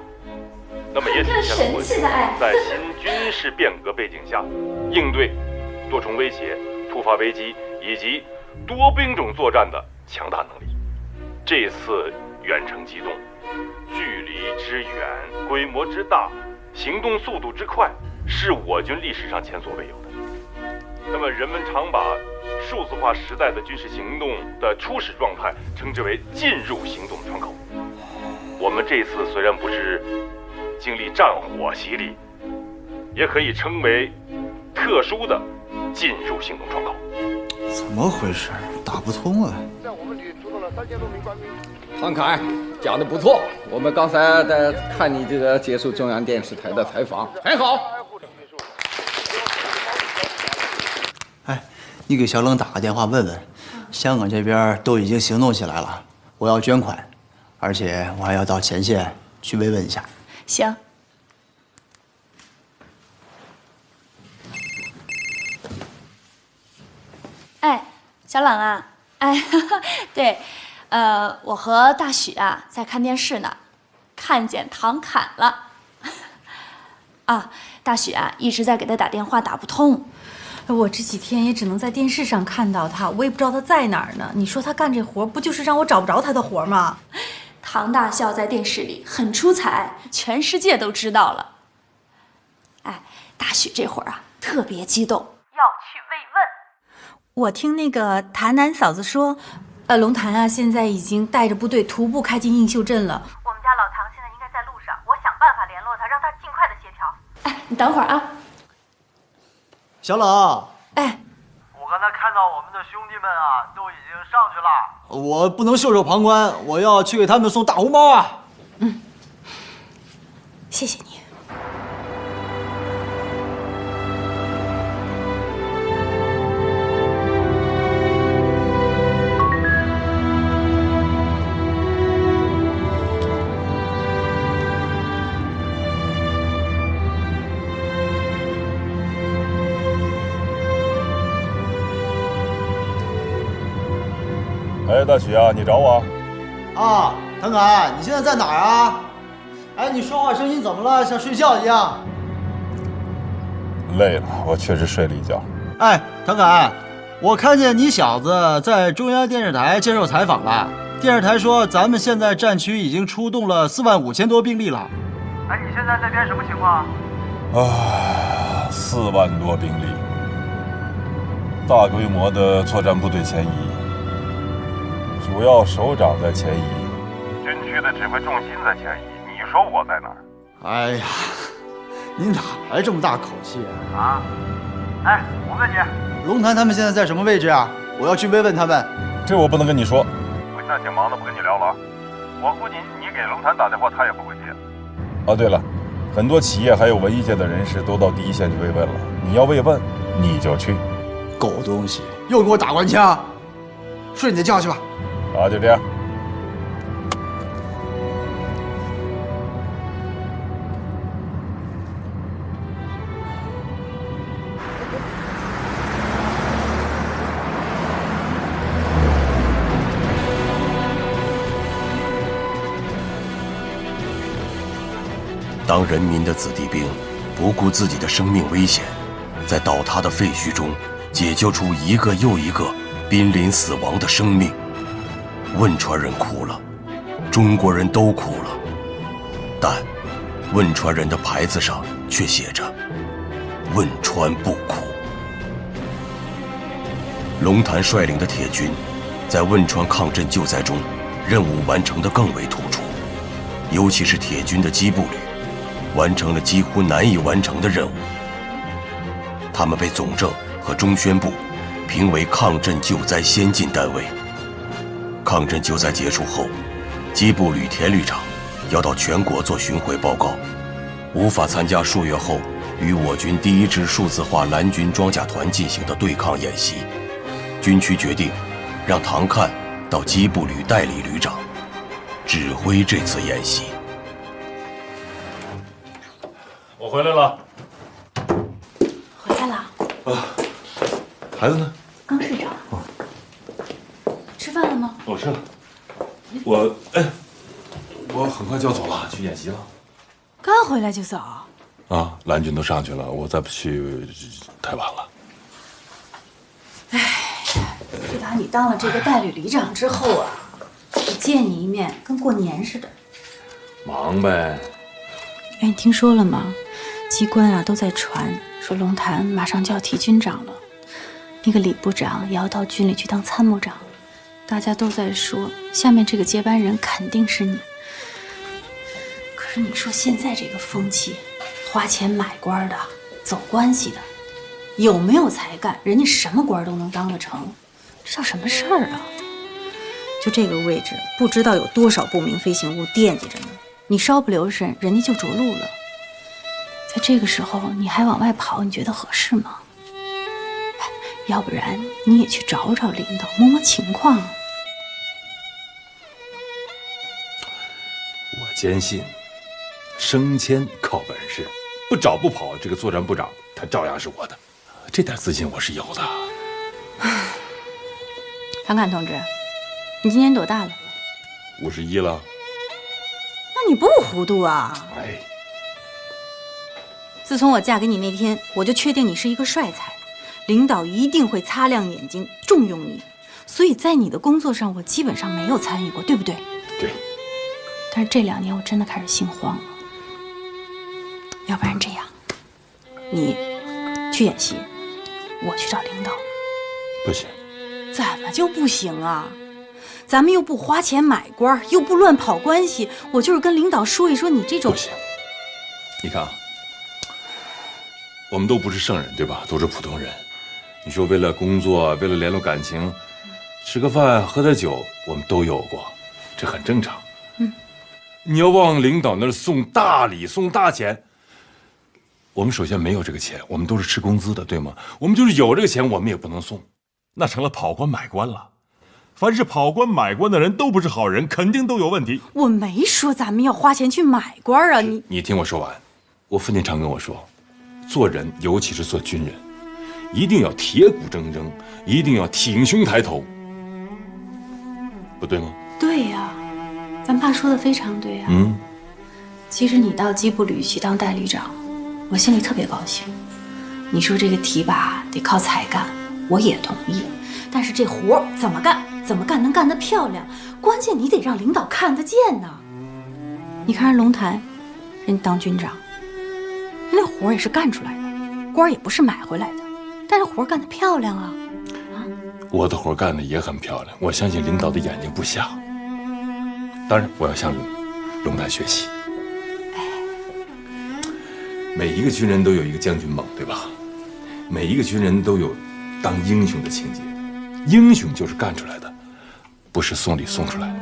那么也体现了我军在新军事变革背景下应对多重威胁、突发危机以及多兵种作战的强大能力。这次远程机动，距离之远、规模之大、行动速度之快，是我军历史上前所未有的。那么人们常把数字化时代的军事行动的初始状态称之为进入行动窗口。我们这次虽然不是经历战火洗礼，也可以称为特殊的进入行动窗口。怎么回事？打不通啊！在我们旅出动了3000多名官兵。唐凯讲得不错，我们刚才在看你这个接受中央电视台的采访，很好。哎，你给小冷打个电话问问，香港这边都已经行动起来了，我要捐款，而且我还要到前线去慰问一下。行。哎，小冷啊，哎，对，我和大许啊在看电视呢，看见唐侃了。啊，大许啊一直在给他打电话，打不通。我这几天也只能在电视上看到他，我也不知道他在哪儿呢。你说他干这活，不就是让我找不着他的活吗？唐大校在电视里很出彩，全世界都知道了。哎，大许这会儿啊特别激动，要去慰问。我听那个谭南嫂子说，龙潭啊现在已经带着部队徒步开进映秀镇了。我们家老唐现在应该在路上，我想办法联络他，让他尽快的协调。哎，你等会儿啊。小冷，哎，我刚才看到我们的兄弟们啊，都已经上去了。我不能袖手旁观，我要去给他们送大红包啊！嗯，谢谢你。哎，大许啊，你找我？啊，唐凯，你现在在哪儿啊？哎，你说话声音怎么了？像睡觉一样。累了，我确实睡了一觉。哎，唐凯，我看见你小子在中央电视台接受采访了。电视台说咱们现在战区已经出动了45000多兵力了。哎，你现在那边什么情况？ 4万多兵力，大规模的作战部队前移，主要首长在前移，军区的指挥重心在前移。你说我在哪儿？哎呀，你哪来这么大口气啊？哎，我问你，龙潭他们现在在什么位置啊？我要去慰问他们。这我不能跟你说。我现在挺忙的，不跟你聊了。我估计你给龙潭打电话，他也不会接。哦，对了。 很多企业还有文艺界的人士都到第一线去慰问了。你要慰问，你就去。狗东西，又给我打官腔！睡你的觉去吧。好，就这样。当人民的子弟兵不顾自己的生命危险，在倒塌的废墟中解救出一个又一个濒临死亡的生命，汶川人哭了，中国人都哭了，但汶川人的牌子上却写着“汶川不哭”。龙潭率领的铁军在汶川抗震救灾中任务完成得更为突出，尤其是铁军的机步旅完成了几乎难以完成的任务。他们被总政和中宣部评为抗震救灾先进单位。抗震救灾结束后，机步旅田旅长要到全国做巡回报告，无法参加数月后与我军第1支数字化蓝军装甲团进行的对抗演习。军区决定让唐看到机步旅代理旅长，指挥这次演习。我回来了。回来了。啊，孩子呢？刚睡着。吃饭了吗？我吃了。我很快就要走了，去演习了。刚回来就走？啊，蓝军都上去了，我再不去太晚了。自打你当了这个代理旅长之后啊，我见你一面跟过年似的。忙呗。哎，你听说了吗？机关啊都在传说龙潭马上就要提军长了，那个李部长也要到军里去当参谋长，大家都在说下面这个接班人肯定是你。可是你说现在这个风气，花钱买官的，走关系的，有没有才干，人家什么官都能当得成，这叫什么事儿啊？就这个位置，不知道有多少不明飞行物惦记着呢。你稍不留神，人家就着陆了。在这个时候你还往外跑，你觉得合适吗？要不然你也去找找领导，摸摸情况。我坚信，升迁靠本事，不找不跑。这个作战部长他照样是我的，这点自信我是有的。唐侃同志，你今年多大了？51了。那你不糊涂啊？哎。自从我嫁给你那天，我就确定你是一个帅才，领导一定会擦亮眼睛重用你，所以在你的工作上我基本上没有参与过，对不对？对。但是这2年我真的开始心慌了，要不然这样，你去演习，我去找领导。不行。怎么就不行啊？咱们又不花钱买官，又不乱跑关系，我就是跟领导说一说你这种。不行。你看啊。我们都不是圣人，对吧？都是普通人。你说为了工作，为了联络感情，吃个饭喝点酒，我们都有过，这很正常。你要往领导那儿送大礼送大钱，我们首先没有这个钱，我们都是吃工资的，对吗？我们就是有这个钱，我们也不能送，那成了跑官买官了。凡是跑官买官的人都不是好人，肯定都有问题。我没说咱们要花钱去买官啊，你听我说完。我父亲常跟我说，做人，尤其是做军人，一定要铁骨铮铮，一定要挺胸抬头，不对吗？对呀，咱爸说的非常对呀。其实你到机步旅去当代旅长，我心里特别高兴。你说这个提拔得靠才干，我也同意。但是这活儿怎么干？怎么干能干得漂亮？关键你得让领导看得见呢。你看人龙潭，人当军长，人那活儿也是干出来的，官儿也不是买回来的，但是活儿干得漂亮啊。我的活干得也很漂亮，我相信领导的眼睛不瞎。当然，我要向龙潭学习。每一个军人都有一个将军梦，对吧？每一个军人都有当英雄的情节，英雄就是干出来的，不是送礼送出来的。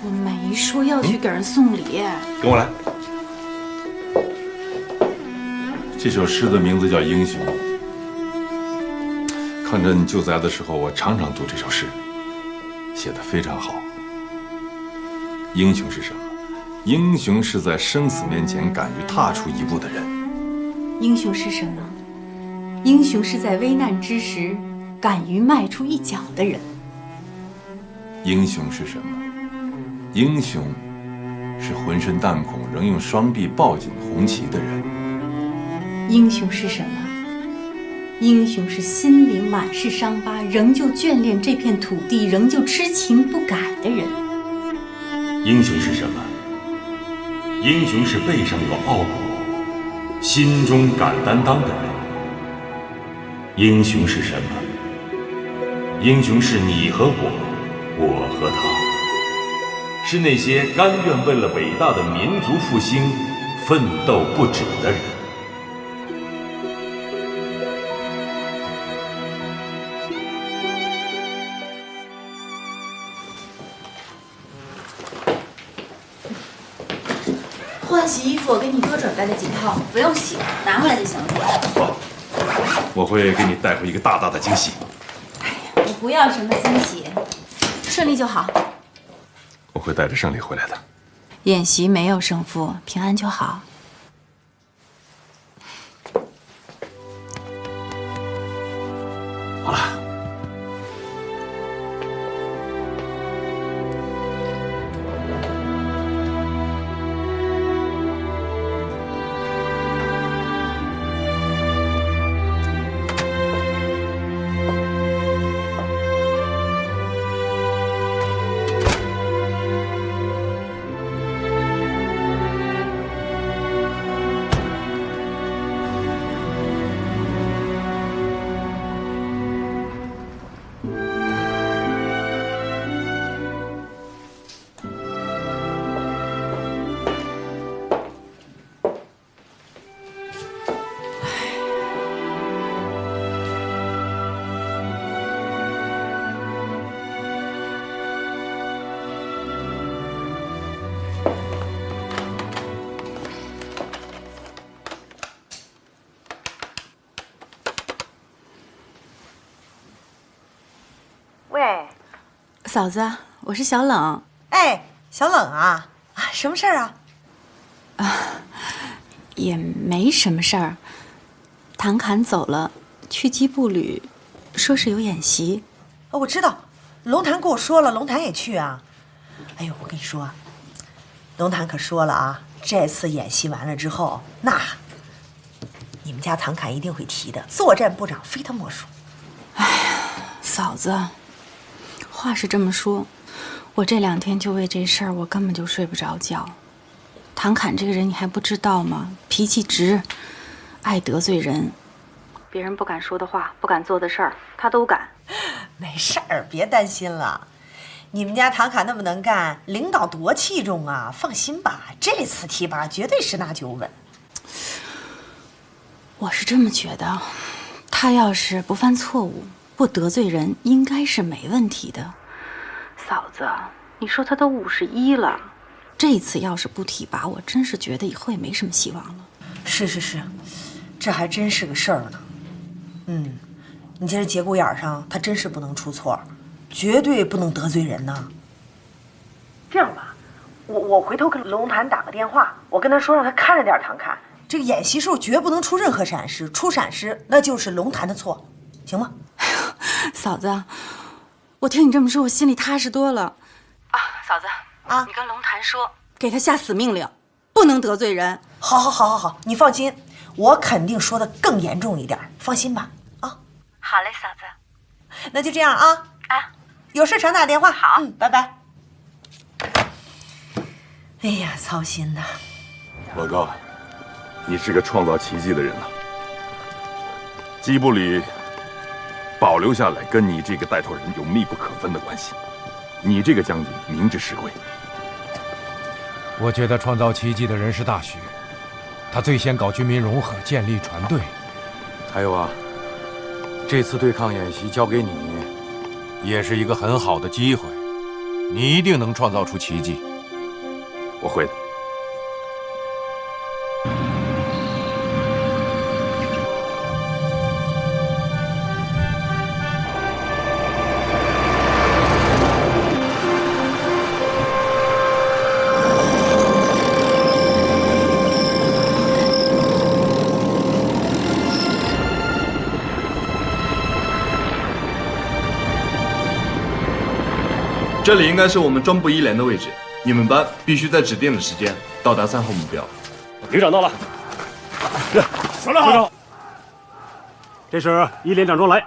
我没说要去给人送礼。跟我来。这首诗的名字叫《英雄》。抗战救灾的时候，我常常读这首诗，写得非常好。英雄是什么？英雄是在生死面前敢于踏出一步的人。英雄是什么？英雄是在危难之时敢于迈出一脚的人。英雄是什么？英雄是浑身弹孔仍用双臂抱紧红旗的人。英雄是什么？英雄是心灵满是伤疤，仍旧眷恋这片土地，仍旧痴情不改的人。英雄是什么？英雄是背上有傲骨，心中敢担当的人。英雄是什么？英雄是你和我和他，是那些甘愿为了伟大的民族复兴奋斗不止的人。换洗衣服我给你多准备了几套，不用洗，拿回来就行了。好，我会给你带回一个大大的惊喜。我不要什么惊喜，顺利就好。我会带着胜利回来的。演习没有胜负，平安就好。好了。喂，嫂子，我是小冷。哎，小冷啊，什么事儿啊？也没什么事儿。唐侃走了，去机步旅，说是有演习。我知道，龙潭跟我说了，龙潭也去啊。哎呦，我跟你说，龙潭可说了啊，这次演习完了之后，那你们家唐侃一定会提的，作战部长非他莫属。哎呀，嫂子，话是这么说，我这2天就为这事儿，我根本就睡不着觉。唐侃这个人你还不知道吗？脾气直，爱得罪人，别人不敢说的话，不敢做的事儿，他都敢。没事儿，别担心了。你们家唐侃那么能干，领导多器重啊！放心吧，这次提拔绝对十拿9稳。我是这么觉得，他要是不犯错误，不得罪人，应该是没问题的。嫂子，你说他都51了，这次要是不提拔，我真是觉得以后也没什么希望了。是，这还真是个事儿呢。你这节骨眼上，他真是不能出错，绝对不能得罪人呐。这样吧，我回头跟龙潭打个电话，我跟他说让他看着点唐侃。这个演习时候绝不能出任何闪失，出闪失那就是龙潭的错，行吗？嫂子，我听你这么说，我心里踏实多了。啊，嫂子啊，你跟龙潭说，给他下死命令，不能得罪人。好，你放心，我肯定说的更严重一点，放心吧。啊，好嘞，嫂子。那就这样啊。有事常打电话。好，拜拜。哎呀，操心的。老高，你是个创造奇迹的人呐。基布旅保留下来，跟你这个带头人有密不可分的关系。你这个将军明智是贵。我觉得创造奇迹的人是大许，他最先搞军民融合，建立船队。还有啊，这次对抗演习交给你，也是一个很好的机会，你一定能创造出奇迹。我会的。这里应该是我们中部1连的位置，你们班必须在指定的时间到达3号目标。旅长到了，首长好。这是1连长庄来。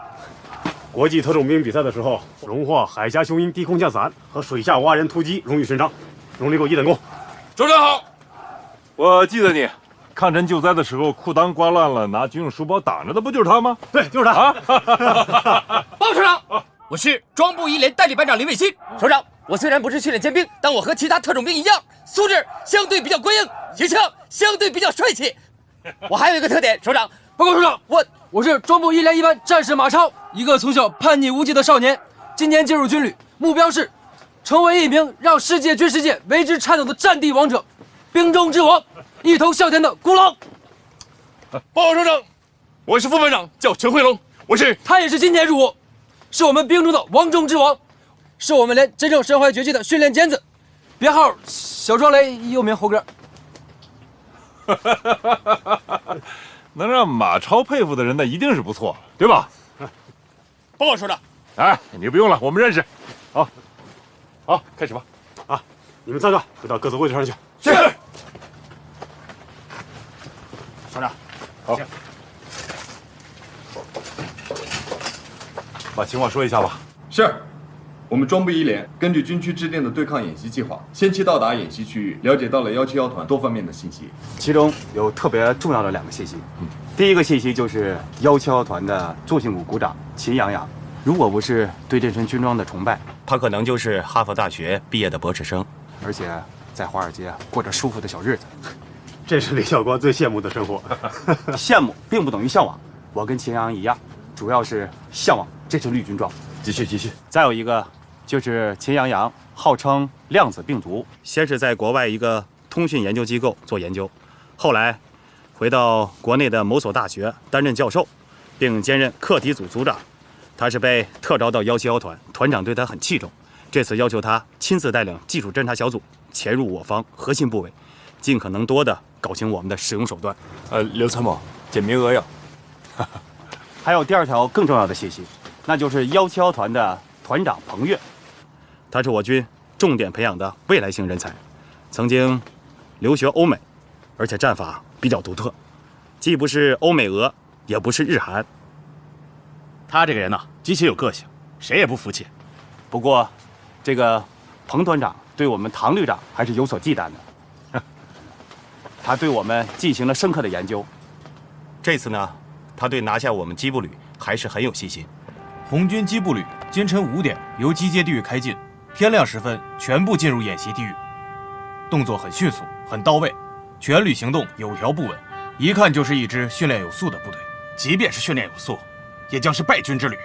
国际特种兵比赛的时候，荣获海峡雄鹰低空降伞和水下蛙人突击荣誉勋章，荣立过1等功。首长好。我记得你，抗震救灾的时候裤裆刮烂了，拿军用书包挡着的，不就是他吗？对，就是他。报首长。我是装部1连代理班长林卫新。首长，我虽然不是训练尖兵，但我和其他特种兵一样，素质相对比较官硬，形象相对比较帅气。我还有一个特点，首长。报告首长，我是装部1连1班战士马超，一个从小叛逆无忌的少年，今年进入军旅，目标是成为一名让世界军事界为之颤抖的战地王者，兵中之王，一头哮天的孤狼。报告首长，我是副班长，叫陈慧龙，他也是今年入伍。是我们兵中的王中之王，是我们连真正身怀绝技的训练尖子，别号小庄雷，又名猴哥。能让马超佩服的人，那一定是不错，对吧？报告首长。哎，你不用了，我们认识。好，开始吧。啊，你们3个回到各自位置上去。是。首长，好。把情况说一下吧。是，我们装部1连根据军区制定的对抗演习计划，先期到达演习区域，了解到了171团多方面的信息，其中有特别重要的2个信息。第一个信息就是171团的驻训股股长秦阳阳，如果不是对这身军装的崇拜，他可能就是哈佛大学毕业的博士生，而且在华尔街过着舒服的小日子。这是李教官最羡慕的生活。羡慕并不等于向往，我跟秦阳一样，主要是向往这身绿军装。继续。再有一个就是秦阳阳号称量子病毒，先是在国外一个通讯研究机构做研究，后来回到国内的某所大学担任教授，并兼任课题组组长。他是被特招到171团，团长对他很器重，这次要求他亲自带领技术侦察小组潜入我方核心部位，尽可能多的搞清我们的使用手段。刘参谋，简名扼要。还有第2条更重要的信息，那就是171团的团长彭越，他是我军重点培养的未来型人才，曾经留学欧美，而且战法比较独特，既不是欧美俄，也不是日韩。他这个人呢，极其有个性，谁也不服气。不过，这个彭团长对我们唐旅长还是有所忌惮的。他对我们进行了深刻的研究。这次呢，他对拿下我们机步旅还是很有信心。红军机步旅今晨5点由集结地域开进，天亮时分全部进入演习地域，动作很迅速，很到位，全旅行动有条不紊，一看就是一支训练有素的部队。即便是训练有素，也将是败军之旅。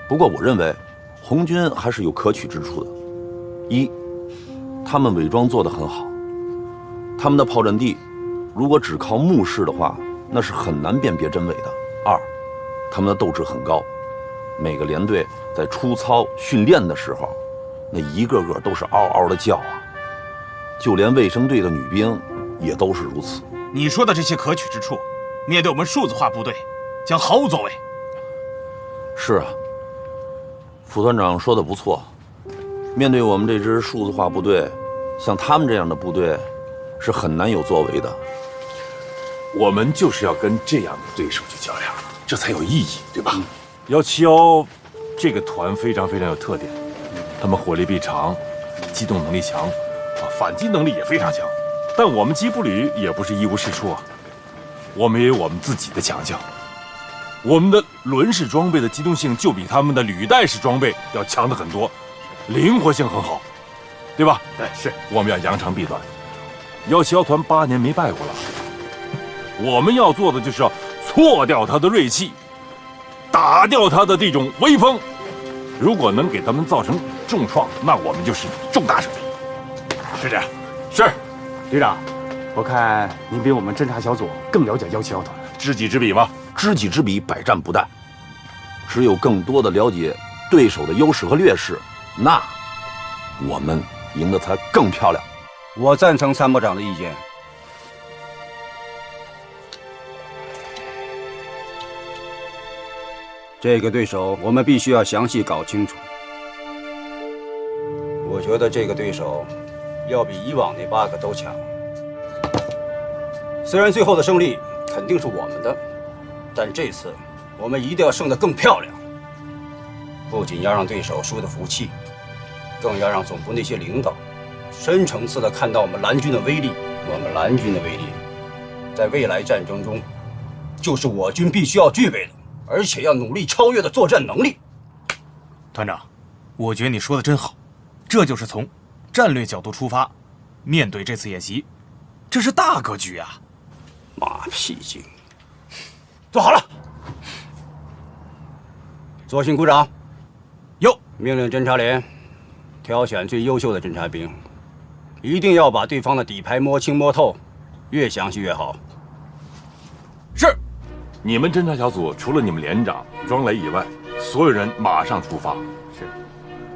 不过我认为，红军还是有可取之处的。一，他们伪装做得很好，他们的炮阵地如果只靠目视的话，那是很难辨别真伪的。2，他们的斗志很高，每个连队在出操训练的时候，那一个个都是嗷嗷的叫啊，就连卫生队的女兵也都是如此。你说的这些可取之处，面对我们数字化部队，将毫无作为。是啊，副团长说的不错，面对我们这支数字化部队，像他们这样的部队是很难有作为的。我们就是要跟这样的对手去较量，这才有意义，对吧？171这个团非常有特点，他们火力臂长，机动能力强，反击能力也非常强。但我们机步旅也不是一无是处啊，我们也有我们自己的强项。我们的轮式装备的机动性就比他们的履带式装备要强得很多，灵活性很好，对吧？对，是。我们要扬长避短。171团8年没败过了，我们要做的就是要挫掉他的锐气，打掉他的这种威风。如果能给他们造成重创，那我们就是重大胜利。是这样。是。旅长，我看您比我们侦察小组更了解171团。知己知彼吗？知己知彼，百战不殆。只有更多的了解对手的优势和劣势，那我们赢得才更漂亮。我赞成参谋长的意见。这个对手我们必须要详细搞清楚。我觉得这个对手要比以往那8个都强。虽然最后的胜利肯定是我们的，但这次我们一定要胜得更漂亮。不仅要让对手输得服气，更要让总部那些领导深层次地看到我们蓝军的威力。我们蓝军的威力，在未来战争中，就是我军必须要具备的，而且要努力超越的作战能力。团长，我觉得你说的真好，这就是从战略角度出发，面对这次演习，这是大格局啊！马屁精，做好了，左心鼓掌。有命令侦察连挑选最优秀的侦察兵，一定要把对方的底牌摸清摸透，越详细越好。是。你们侦察小组除了你们连长庄雷以外，所有人马上出发。是。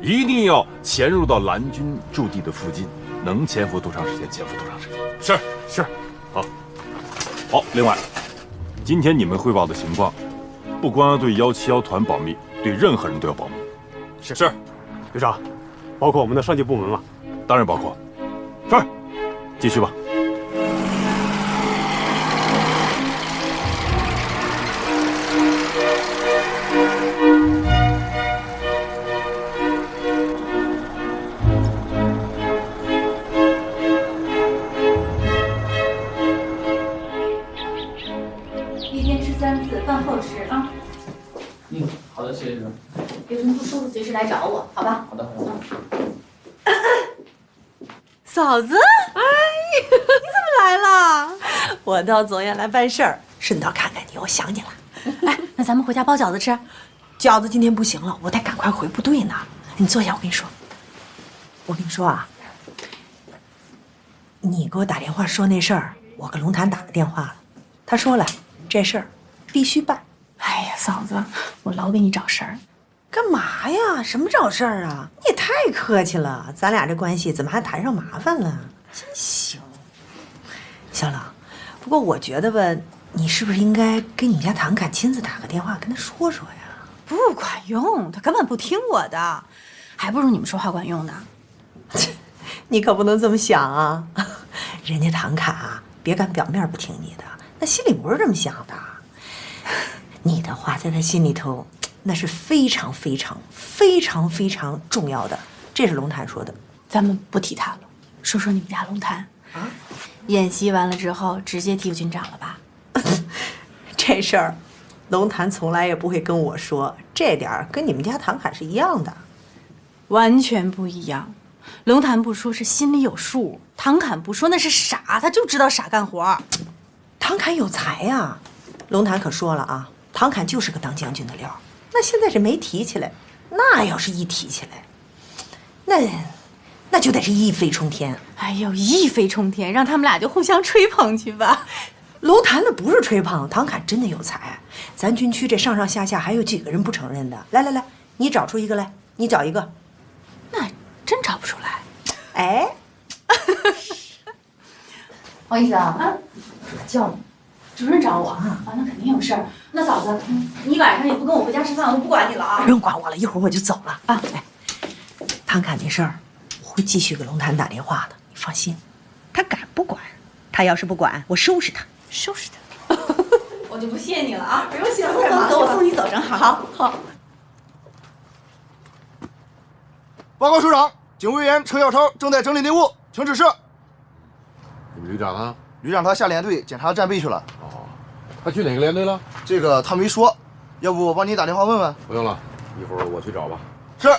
一定要潜入到蓝军驻地的附近，能潜伏多长时间潜伏多长时间。是。好。好，另外，今天你们汇报的情况，不光要对171团保密，对任何人都要保密。是。旅长，包括我们的上级部门吗？当然包括。是。继续吧。饭后吃啊。好的，谢谢主任。有什么不舒服随时来找我，好吧？好的。嫂子，哎，你怎么来了？我到总院来办事儿，顺道看看你，我想你了。哎，那咱们回家包饺子吃。饺子今天不行了，我得赶快回部队呢。你坐下，我跟你说啊，你给我打电话说那事儿，我跟龙潭打个电话了，他说了，这事儿必须办。哎呀，嫂子，我老给你找事儿。干嘛呀？什么找事儿啊？你也太客气了，咱俩这关系怎么还谈上麻烦了？真行。小冷，不过我觉得吧，你是不是应该给你们家唐侃亲自打个电话跟他说说呀？不管用，他根本不听我的，还不如你们说话管用呢。你可不能这么想啊！人家唐侃啊，别看表面不听你的，那心里不是这么想的。你的话在他心里头，那是非常重要的。这是龙潭说的，咱们不提他了，说说你们家龙潭啊。演习完了之后，直接提军长了吧？这事儿，龙潭从来也不会跟我说，这点儿跟你们家唐侃是一样的，完全不一样。龙潭不说是心里有数，唐侃不说那是傻，他就知道傻干活。唐侃有才呀，龙潭可说了啊，唐侃就是个当将军的料。那现在是没提起来，那要是一提起来，那就得是一飞冲天。哎呦，一飞冲天，让他们俩就互相吹捧去吧。龙潭那不是吹捧，唐侃真的有才。咱军区这上上下下还有几个人不承认的？来，你找出一个来，你找一个。那真找不出来。哎，王医生啊，叫你，主任找我啊，那肯定有事儿。那嫂子，你晚上也不跟我回家吃饭，我不管你了啊。不用管我了，一会儿我就走了啊。哎，唐侃这事儿，我会继续给龙潭打电话的，你放心。他敢不管？他要是不管，我收拾他。收拾他。我就不谢你了啊！不用谢了，走，我送你走，正好。好。报告首长，警卫员程小超正在整理内务，请指示。你们旅长呢？旅长他下连队检查战备去了。哦，他去哪个连队了？这个他没说，要不我帮你打电话问问？不用了，一会儿我去找吧。是。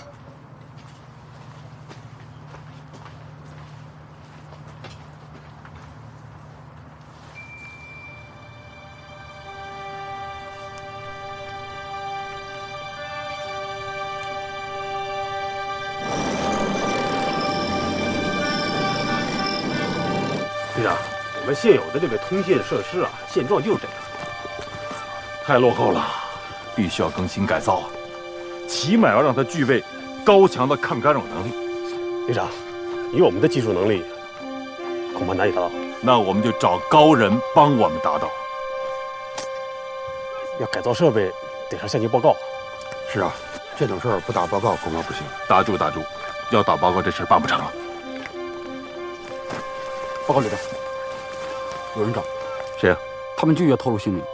队长，我们现有的这个通信设施啊，现状就是这样，太落后了，必须要更新改造啊，起码要让它具备高强的抗干扰能力。队长，以我们的技术能力，恐怕难以达到。那我们就找高人帮我们达到。要改造设备，得上下级报告。是啊，这种事儿不打报告恐怕不行。打住，要打报告这事儿办不成了。报告旅长，有人找。谁呀？他们拒绝透露姓名。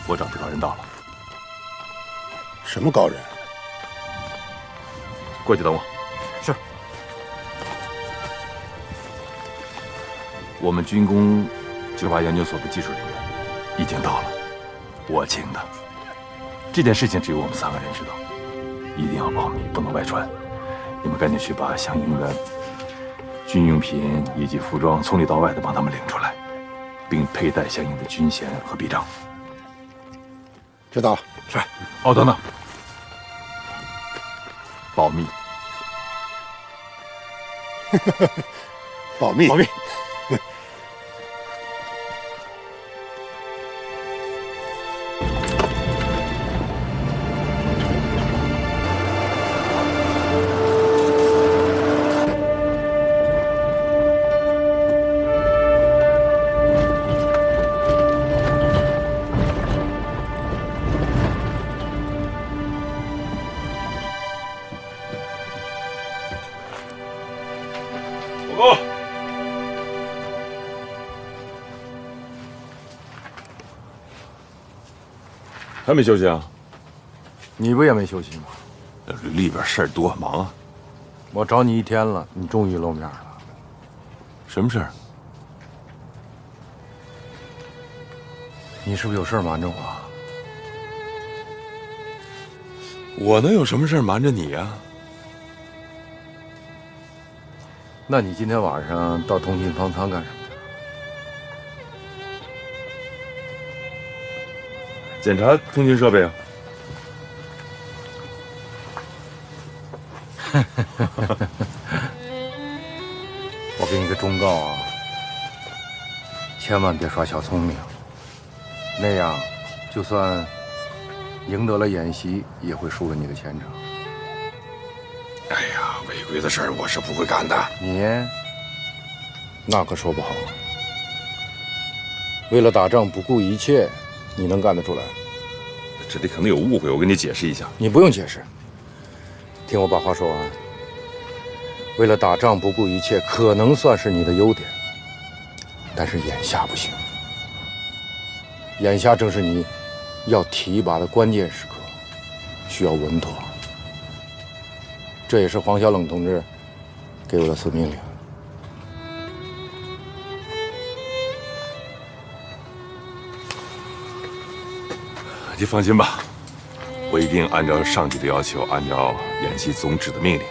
我找指导人到了。什么高人？过去等我。是。我们军工执法研究所的技术人员已经到了，我请的。这件事情只有我们3个人知道，一定要保密，不能外传。你们赶紧去把相应的军用品以及服装从里到外的帮他们领出来，并佩戴相应的军衔和臂章。知道了。是。哦，等等，保密。保密。保密。还没休息啊？你不也没休息吗？里边事儿多，忙啊。我找你1天了，你终于露面了。什么事儿？你是不是有事瞒着我？我能有什么事瞒着你呀？那你今天晚上到通信方舱干什么？检查通讯设备啊。我给你个忠告啊，千万别耍小聪明，那样就算赢得了演习，也会输了你的前程。哎呀，违规的事儿我是不会干的。你那可说不好，为了打仗不顾一切，你能干得出来？这里可能有误会，我跟你解释一下。你不用解释，听我把话说完。为了打仗不顾一切，可能算是你的优点，但是眼下不行。眼下正是你要提拔的关键时刻，需要稳妥。这也是黄小冷同志给我的死命令。你放心吧，我一定按照上级的要求，按照演习总指的命令，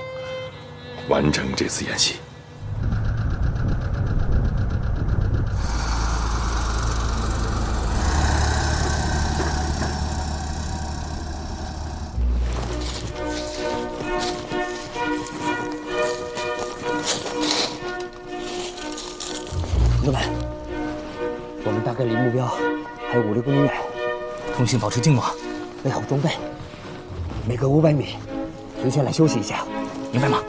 完成这次演习。老板，我们大概离目标还有5、6公里远，通信保持静默，备好装备，每隔500米停下来休息一下，明白吗？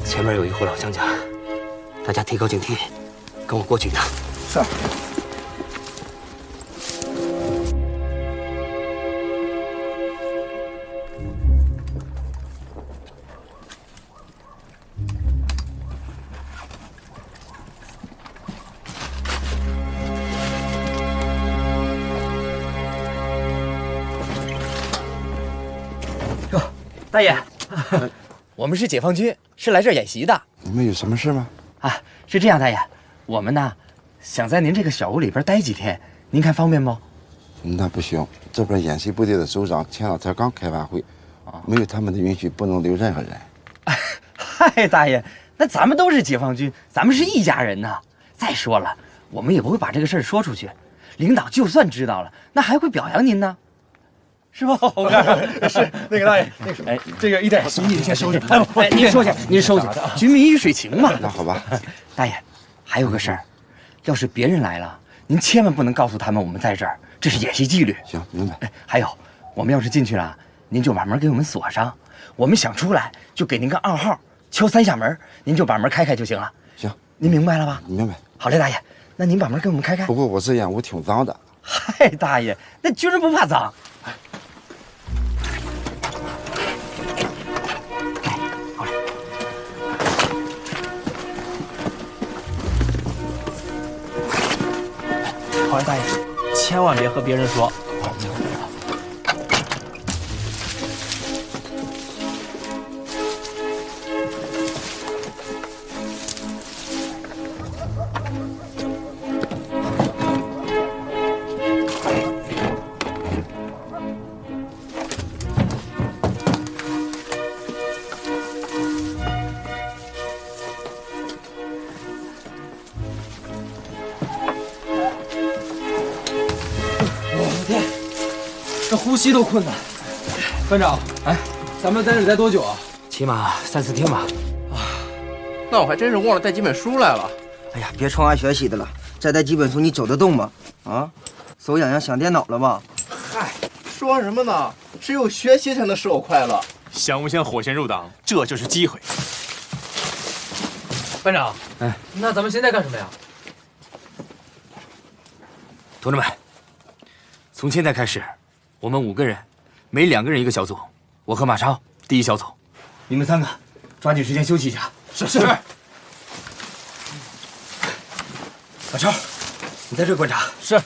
前面有一户老乡家，大家提高警惕，跟我过去一趟。是。大爷，我们是解放军，是来这儿演习的。你们有什么事吗？啊，是这样，大爷，我们呢想在您这个小屋里边待几天，您看方便不？那不行，这边演习部队的首长前两天刚开完会，没有他们的允许，不能留任何人。嗨，大爷，那咱们都是解放军，咱们是一家人呢。再说了，我们也不会把这个事儿说出去，领导就算知道了，那还会表扬您呢。是吧，红哥？是那个大爷，那个哎，这个一点心意先收着。哎不，您收下，您收下。军民鱼水情嘛。那好吧，大爷，还有个事儿，要是别人来了，您千万不能告诉他们我们在这儿，这是演习纪律。行，明白。哎，还有，我们要是进去了，您就把门给我们锁上。我们想出来，就给您个暗号，敲3下门，您就把门开开就行了。行，您明白了吧？明白。好嘞，大爷，那您把门给我们开开。不过我这烟雾挺脏的。嗨，大爷，那军人不怕脏。好嘞，大爷，千万别和别人说。这呼吸都困难。班长，哎，咱们在这里待多久啊？起码3、4天吧。那我还真是忘了带几本书来了。哎呀，别冲俺学习的了，再带几本书你走得动吗？啊，手痒痒想电脑了吧？嗨，说什么呢？只有学习才能使我快乐。想不想火线入党？这就是机会。班长，哎，那咱们现在干什么呀？同志们，从现在开始，我们5个人，每2个人一个小组。我和马超第一小组，你们3个抓紧时间休息一下。是。马超，你在这观察。是。